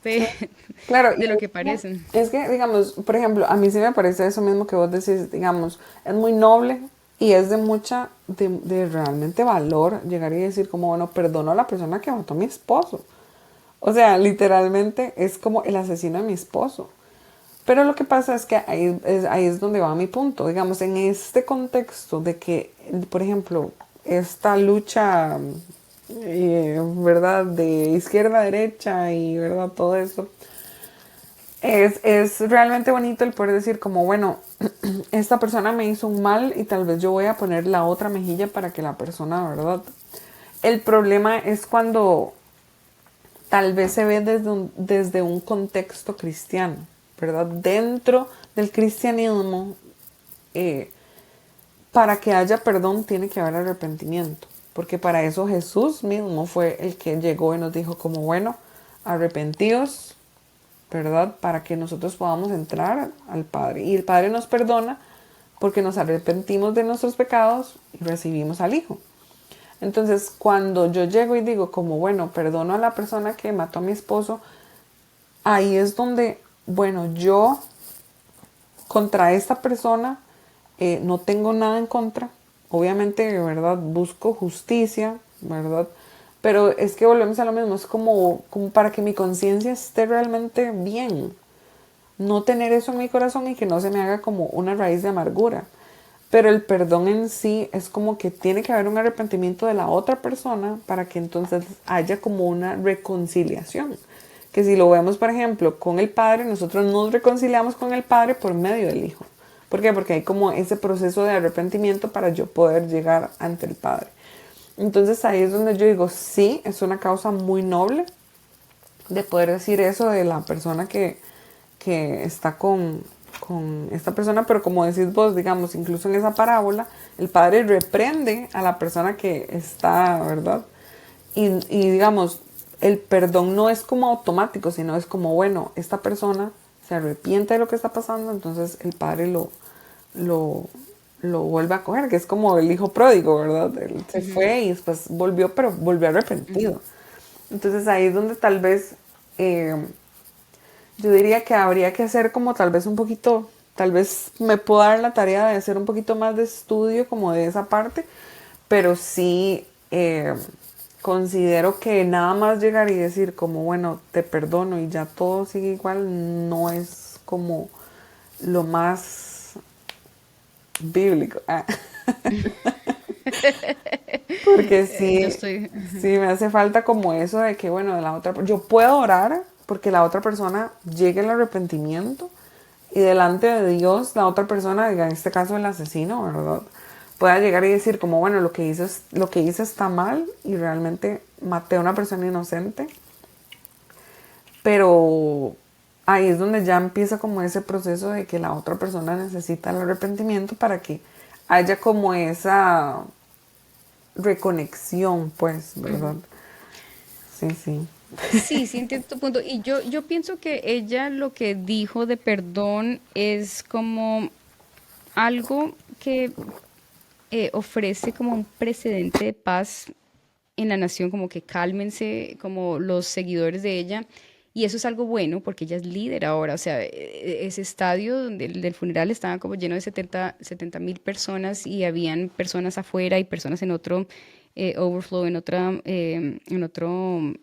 S2: Claro,
S1: de
S2: y
S1: lo que parecen.
S2: es que, digamos, por ejemplo, a mí sí me parece eso mismo que vos decís, digamos, es muy noble y es de mucha, de realmente valor llegar y decir como, bueno, perdono a la persona que mató a mi esposo. O sea, literalmente es como el asesino de mi esposo. Pero lo que pasa es que ahí es donde va mi punto. Digamos, en este contexto de que, por ejemplo, esta lucha, ¿verdad? De izquierda a derecha y, ¿verdad? Todo eso. Es realmente bonito el poder decir como, bueno, esta persona me hizo un mal y tal vez yo voy a poner la otra mejilla para que la persona, ¿verdad? El problema es cuando tal vez se ve desde un contexto cristiano, ¿verdad? Dentro del cristianismo, eh, para que haya perdón tiene que haber arrepentimiento, porque para eso Jesús mismo fue el que llegó y nos dijo como, bueno, arrepentíos, ¿verdad? Para que nosotros podamos entrar al Padre. Y el Padre nos perdona porque nos arrepentimos de nuestros pecados y recibimos al Hijo. Entonces, cuando yo llego y digo como, bueno, perdono a la persona que mató a mi esposo, ahí es donde, bueno, yo contra esta persona no tengo nada en contra. Obviamente, ¿verdad? Busco justicia, ¿verdad? Pero es que volvemos a lo mismo, es como para que mi conciencia esté realmente bien. No tener eso en mi corazón y que no se me haga como una raíz de amargura. Pero el perdón en sí es como que tiene que haber un arrepentimiento de la otra persona para que entonces haya como una reconciliación. Que si lo vemos, por ejemplo, con el Padre, nosotros nos reconciliamos con el Padre por medio del Hijo. ¿Por qué? Porque hay como ese proceso de arrepentimiento para yo poder llegar ante el Padre. Entonces ahí es donde yo digo, sí, es una causa muy noble de poder decir eso de la persona que está con esta persona, pero como decís vos, digamos, incluso en esa parábola, el padre reprende a la persona que está, ¿verdad? Y digamos, el perdón no es como automático, sino es como, bueno, esta persona se arrepiente de lo que está pasando, entonces el padre lo, lo vuelve a coger, que es como el hijo pródigo, ¿verdad? Él se fue y después volvió, pero volvió arrepentido. Entonces ahí es donde tal vez yo diría que habría que hacer como tal vez un poquito, tal vez me puedo dar la tarea de hacer un poquito más de estudio como de esa parte, pero sí considero que nada más llegar y decir como, bueno, te perdono y ya todo sigue igual, no es como lo más bíblico. Porque
S1: Yo
S2: sí,
S1: estoy...
S2: sí me hace falta como eso de que, bueno, de la otra, yo puedo orar porque la otra persona llegue al arrepentimiento y delante de Dios la otra persona, en este caso el asesino, ¿verdad? Pueda llegar y decir como, bueno, lo que hice está mal y realmente maté a una persona inocente, pero ahí es donde ya empieza como ese proceso de que la otra persona necesita el arrepentimiento para que haya como esa reconexión, pues, ¿verdad? Sí, sí.
S1: Sí, sí entiendo tu punto. Y yo pienso que ella lo que dijo de perdón es como algo que ofrece como un precedente de paz en la nación, como que cálmense como los seguidores de ella. Y eso es algo bueno porque ella es líder ahora. O sea, ese estadio del funeral estaba como lleno de 70.000 personas y habían personas afuera y personas en otro overflow, en otro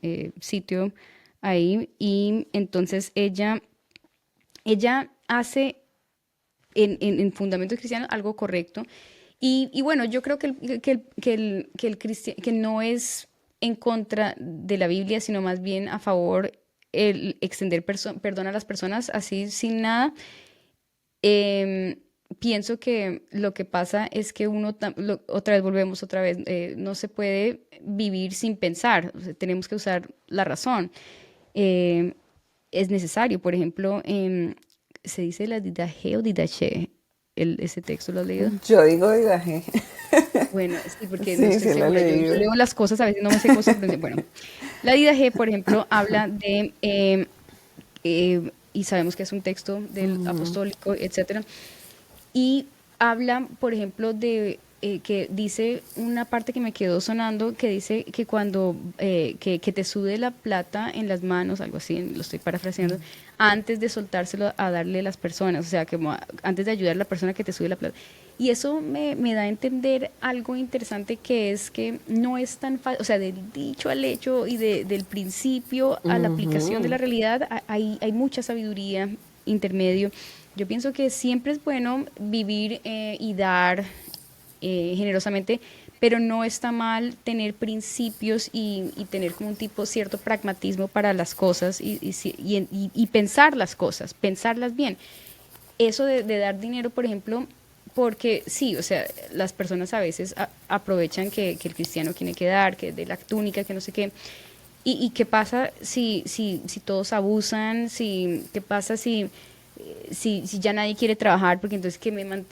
S1: sitio ahí. Y entonces ella hace en fundamentos cristianos algo correcto Y bueno, yo creo que no es en contra de la Biblia, sino más bien a favor el extender perdón a las personas así sin nada. Em, Pienso que lo que pasa es que otra vez volvemos otra vez, no se puede vivir sin pensar, o sea, tenemos que usar la razón. Em, es necesario, por ejemplo, se dice la didaje o didache, ese texto lo has leído.
S2: Yo digo Didaje.
S1: Bueno, sí, porque no
S2: Sí,
S1: estoy
S2: sí, la he
S1: segura. Yo
S2: leído.
S1: leo las cosas, a veces no me sé cómo se pronuncia. Bueno, la Didaje, por ejemplo, habla de, y sabemos que es un texto del apostólico, etcétera, y habla, por ejemplo, de que dice una parte que me quedó sonando, que dice que cuando que te sude la plata en las manos, algo así, lo estoy parafraseando, antes de soltárselo a darle a las personas, o sea, que antes de ayudar a la persona que te sude la plata. Y eso me da a entender algo interesante, que es que no es tan fácil, o sea, del dicho al hecho y del principio a la aplicación de la realidad, hay mucha sabiduría intermedio. Yo pienso que siempre es bueno vivir y dar generosamente, pero no está mal tener principios y tener como un tipo cierto pragmatismo para las cosas y pensar las cosas, pensarlas bien. Eso de dar dinero, por ejemplo, porque sí, o sea, las personas a veces aprovechan que el cristiano tiene que dar, que de la túnica, que no sé qué. ¿Y qué pasa si todos abusan? ¿Qué pasa si ya nadie quiere trabajar? Porque entonces,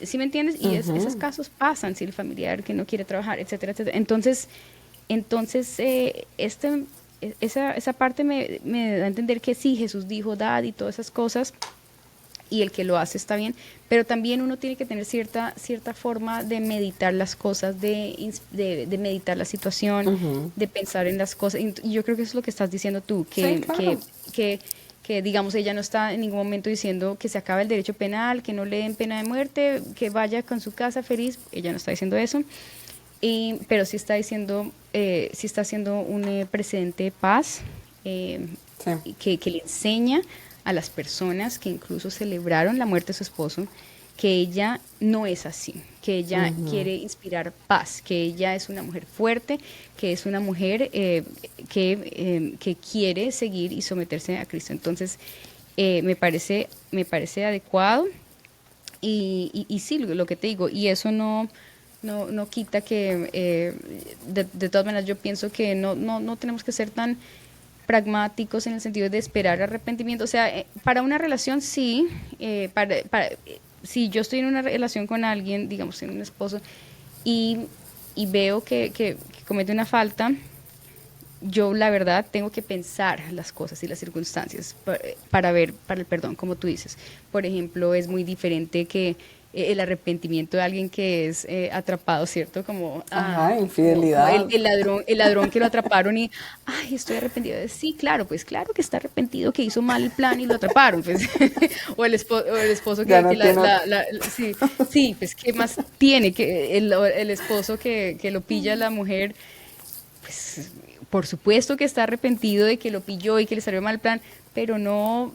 S1: ¿sí me entiendes? Y esos casos pasan, si el familiar que no quiere trabajar, etcétera, etcétera. Entonces esa parte me da a entender que sí, Jesús dijo, dad y todas esas cosas, y el que lo hace está bien, pero también uno tiene que tener cierta forma de meditar las cosas, de meditar la situación, de pensar en las cosas. Y yo creo que eso es lo que estás diciendo tú,
S2: Sí, claro.
S1: que digamos, ella no está en ningún momento diciendo que se acabe el derecho penal, que no le den pena de muerte, que vaya con su casa feliz. Ella no está diciendo eso. Pero sí está diciendo, sí está haciendo un precedente de paz, que le enseña a las personas que incluso celebraron la muerte de su esposo, que ella no es así, que ella quiere inspirar paz, que ella es una mujer fuerte, que es una mujer que quiere seguir y someterse a Cristo. Entonces, me parece adecuado, y sí, lo que te digo, y eso no quita que, de todas maneras, yo pienso que no tenemos que ser tan pragmáticos en el sentido de esperar arrepentimiento. O sea, para una relación sí, si yo estoy en una relación con alguien, digamos, en un esposo, y, y veo que comete una falta, yo la verdad tengo que pensar las cosas y las circunstancias para ver, para el perdón, como tú dices. Por ejemplo, es muy diferente que el arrepentimiento de alguien que es atrapado, ¿cierto? Como, como
S2: Infidelidad.
S1: el ladrón que lo atraparon y, ay, estoy arrepentido. Sí, claro, pues claro que está arrepentido, que hizo mal el plan y lo atraparon, pues. O el esposo
S2: Ya no
S1: que
S2: tiene...
S1: sí, sí, pues, ¿qué más tiene? Que el esposo que lo pilla la mujer, pues por supuesto que está arrepentido de que lo pilló y que le salió mal el plan, pero no,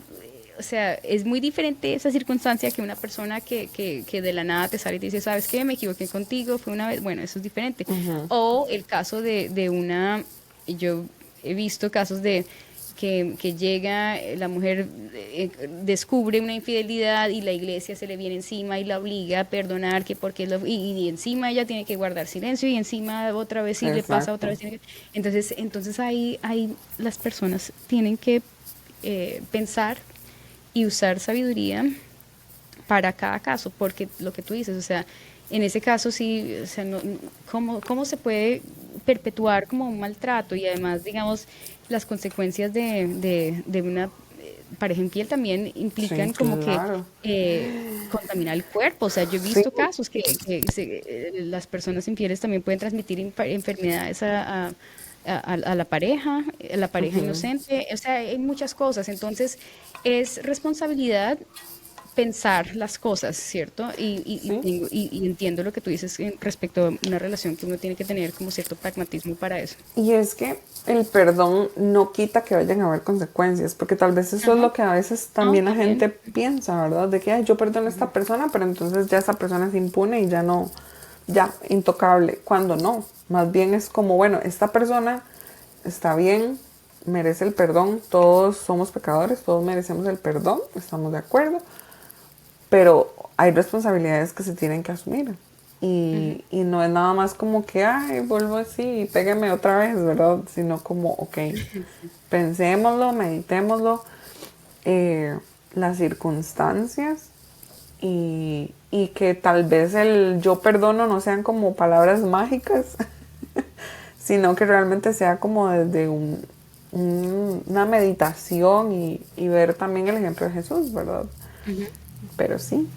S1: o sea, es muy diferente esa circunstancia que una persona que de la nada te sale y te dice, ¿sabes qué? Me equivoqué contigo, fue una vez, bueno, eso es diferente. O el caso de una, yo he visto casos de que llega, la mujer descubre una infidelidad y la iglesia se le viene encima y la obliga a perdonar, que porque y encima ella tiene que guardar silencio, y encima otra vez si le pasa otra vez entonces ahí las personas tienen que pensar y usar sabiduría para cada caso, porque lo que tú dices, o sea, en ese caso sí, o sea, ¿cómo se puede perpetuar como un maltrato? Y además, digamos, las consecuencias de una pareja infiel también implican como
S2: claro.
S1: que contaminar el cuerpo. O sea, yo he visto casos que las personas infieles también pueden transmitir enfermedades a la pareja inocente. O sea, hay muchas cosas. Entonces, es responsabilidad pensar las cosas, ¿cierto? Y entiendo lo que tú dices respecto a una relación, que uno tiene que tener como cierto pragmatismo para eso.
S2: Y es que el perdón no quita que vayan a haber consecuencias, porque tal vez eso es lo que a veces también la gente piensa, ¿verdad? De que yo perdono a esta persona, pero entonces ya esa persona es impune y ya no ya, intocable, cuando no. Más bien es como, bueno, esta persona está bien, merece el perdón, todos somos pecadores, todos merecemos el perdón, estamos de acuerdo, pero hay responsabilidades que se tienen que asumir. Y no es nada más como que, ay, vuelvo así y pégueme otra vez, ¿verdad? Sino como, ok, pensémoslo, meditémoslo, las circunstancias y que tal vez el yo perdono no sean como palabras mágicas, sino que realmente sea como desde una meditación y ver también el ejemplo de Jesús, ¿verdad? Pero sí.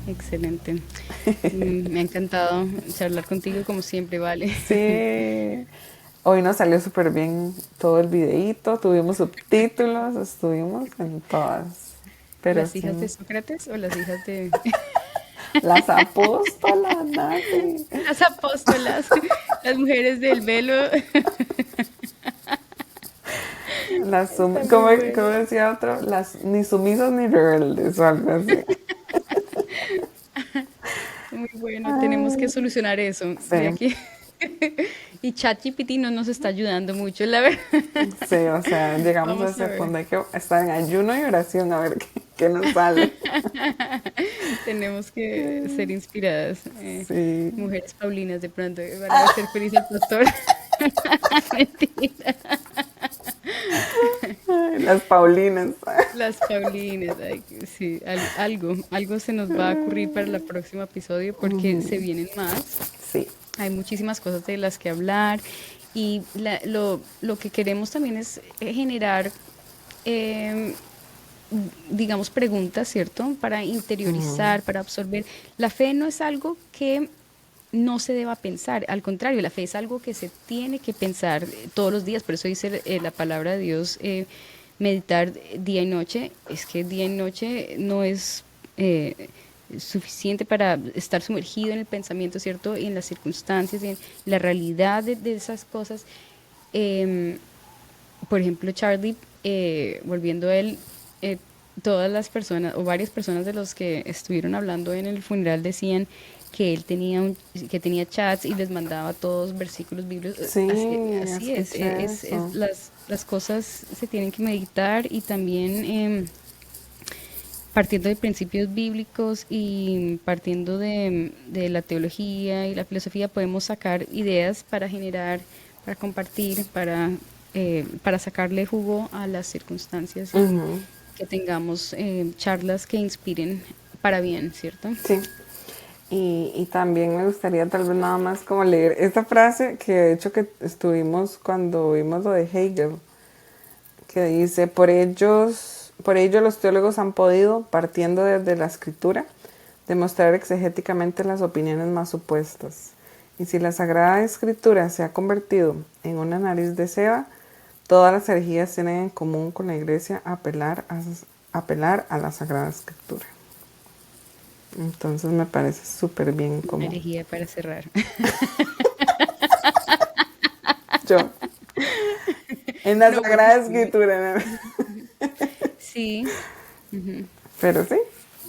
S1: Excelente. Me ha encantado charlar contigo como siempre, ¿vale?
S2: Sí. Hoy nos salió súper bien todo el videíto, tuvimos subtítulos, estuvimos en todas. Pero
S1: ¿Las hijas
S2: sí.
S1: de Sócrates o las hijas de
S2: Las apóstolas, Nati.
S1: las apóstolas, las mujeres del velo? Está muy
S2: ¿Cómo,
S1: bueno.
S2: cómo decía otro? Las ni sumisas ni rebeldes o algo así.
S1: Muy bueno, tenemos que
S2: Ay,
S1: solucionar eso. Mira
S2: sí,
S1: que y ChatGPT no nos está ayudando mucho, la verdad.
S2: sí, o sea, llegamos a
S1: Vamos a
S2: ese
S1: ver.
S2: punto, hay que estar en ayuno y oración a ver qué nos sale.
S1: Tenemos que ser inspiradas.
S2: Sí,
S1: Mujeres paulinas de pronto van a hacer feliz al pastor. Mentira.
S2: ay, las Paulinas.
S1: Las Paulinas, ay, sí, algo se nos va a ocurrir para el próximo episodio porque se vienen más.
S2: Sí,
S1: Hay muchísimas cosas de las que hablar y lo que queremos también es generar, eh, digamos, preguntas, ¿cierto? Para interiorizar, para absorber. La fe no es algo que no se deba pensar, al contrario, la fe es algo que se tiene que pensar todos los días, por eso dice la palabra de Dios, meditar día y noche, es que día y noche no es suficiente para estar sumergido en el pensamiento, ¿cierto? Y en las circunstancias, en la realidad de esas cosas. Em, por ejemplo, Charlie, volviendo a él, eh, todas las personas o varias personas de los que estuvieron hablando en el funeral decían que él tenía que tenía chats y les mandaba todos versículos bíblicos.
S2: sí,
S1: Así es,
S2: escuché eso.
S1: las cosas se tienen que meditar y también partiendo de principios bíblicos y partiendo de la teología y la filosofía podemos sacar ideas para generar, para compartir, para sacarle jugo a las circunstancias y
S2: Ujú,
S1: que tengamos charlas que inspiren para bien, ¿cierto?
S2: sí. Y también me gustaría tal vez nada más como leer esta frase que de hecho que estuvimos cuando vimos lo de Hegel, que dice, por ello los teólogos han podido, partiendo desde la escritura, demostrar exegéticamente las opiniones más supuestas. Y si la Sagrada Escritura se ha convertido en una nariz de seda, todas las herejías tienen en común con la Iglesia apelar a la Sagrada Escritura. Entonces me parece súper bien como
S1: Herejía para cerrar.
S2: yo. En la
S1: No,
S2: Sagrada
S1: buenísimo.
S2: Escritura, ¿no?
S1: Sí,
S2: Pero sí.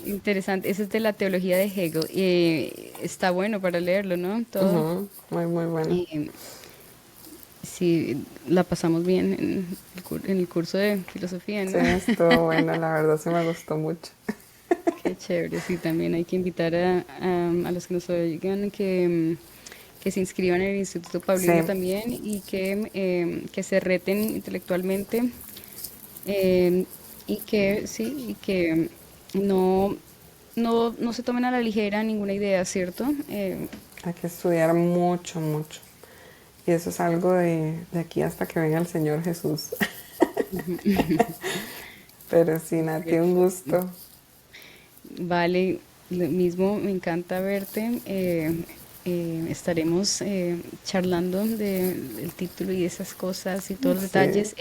S1: interesante. Ese es de la teología de Hegel. Está bueno para leerlo, ¿no? Todo.
S2: Ujú, muy, muy bueno.
S1: Eh, sí, la pasamos bien en el curso de filosofía,
S2: Sí,
S1: ¿no?
S2: estuvo bueno, la verdad sí me gustó mucho.
S1: Qué chévere. Sí, también hay que invitar a los que nos oigan que se inscriban en el Instituto
S2: Sí,
S1: Paulino también y que se reten intelectualmente eh, y que sí, y que no, no se tomen a la ligera ninguna idea, ¿cierto?
S2: hay que estudiar mucho, mucho. Y eso es algo de aquí hasta que venga el Señor Jesús. Pero sí, Nati, un gusto.
S1: Vale, lo mismo, me encanta verte. Estaremos charlando del título y esas cosas y todos los
S2: Sí.
S1: detalles.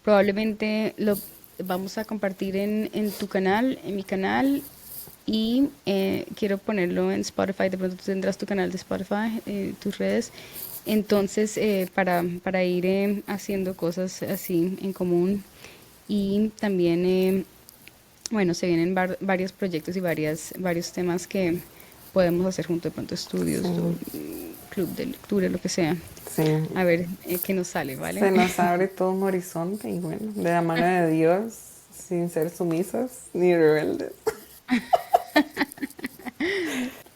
S1: Probablemente lo vamos a compartir en tu canal, en mi canal, y quiero ponerlo en Spotify. De pronto tú tendrás tu canal de Spotify, tus redes. Entonces, para ir haciendo cosas así en común y también bueno, se vienen varios proyectos y varios temas que podemos hacer juntos de pronto estudios, o, club de lectura, lo que sea.
S2: Sí.
S1: A ver qué nos sale, ¿vale?
S2: Se nos abre todo un horizonte y bueno, de la mano de Dios, sin ser sumisas ni rebeldes.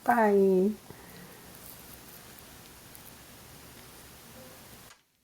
S2: Bye.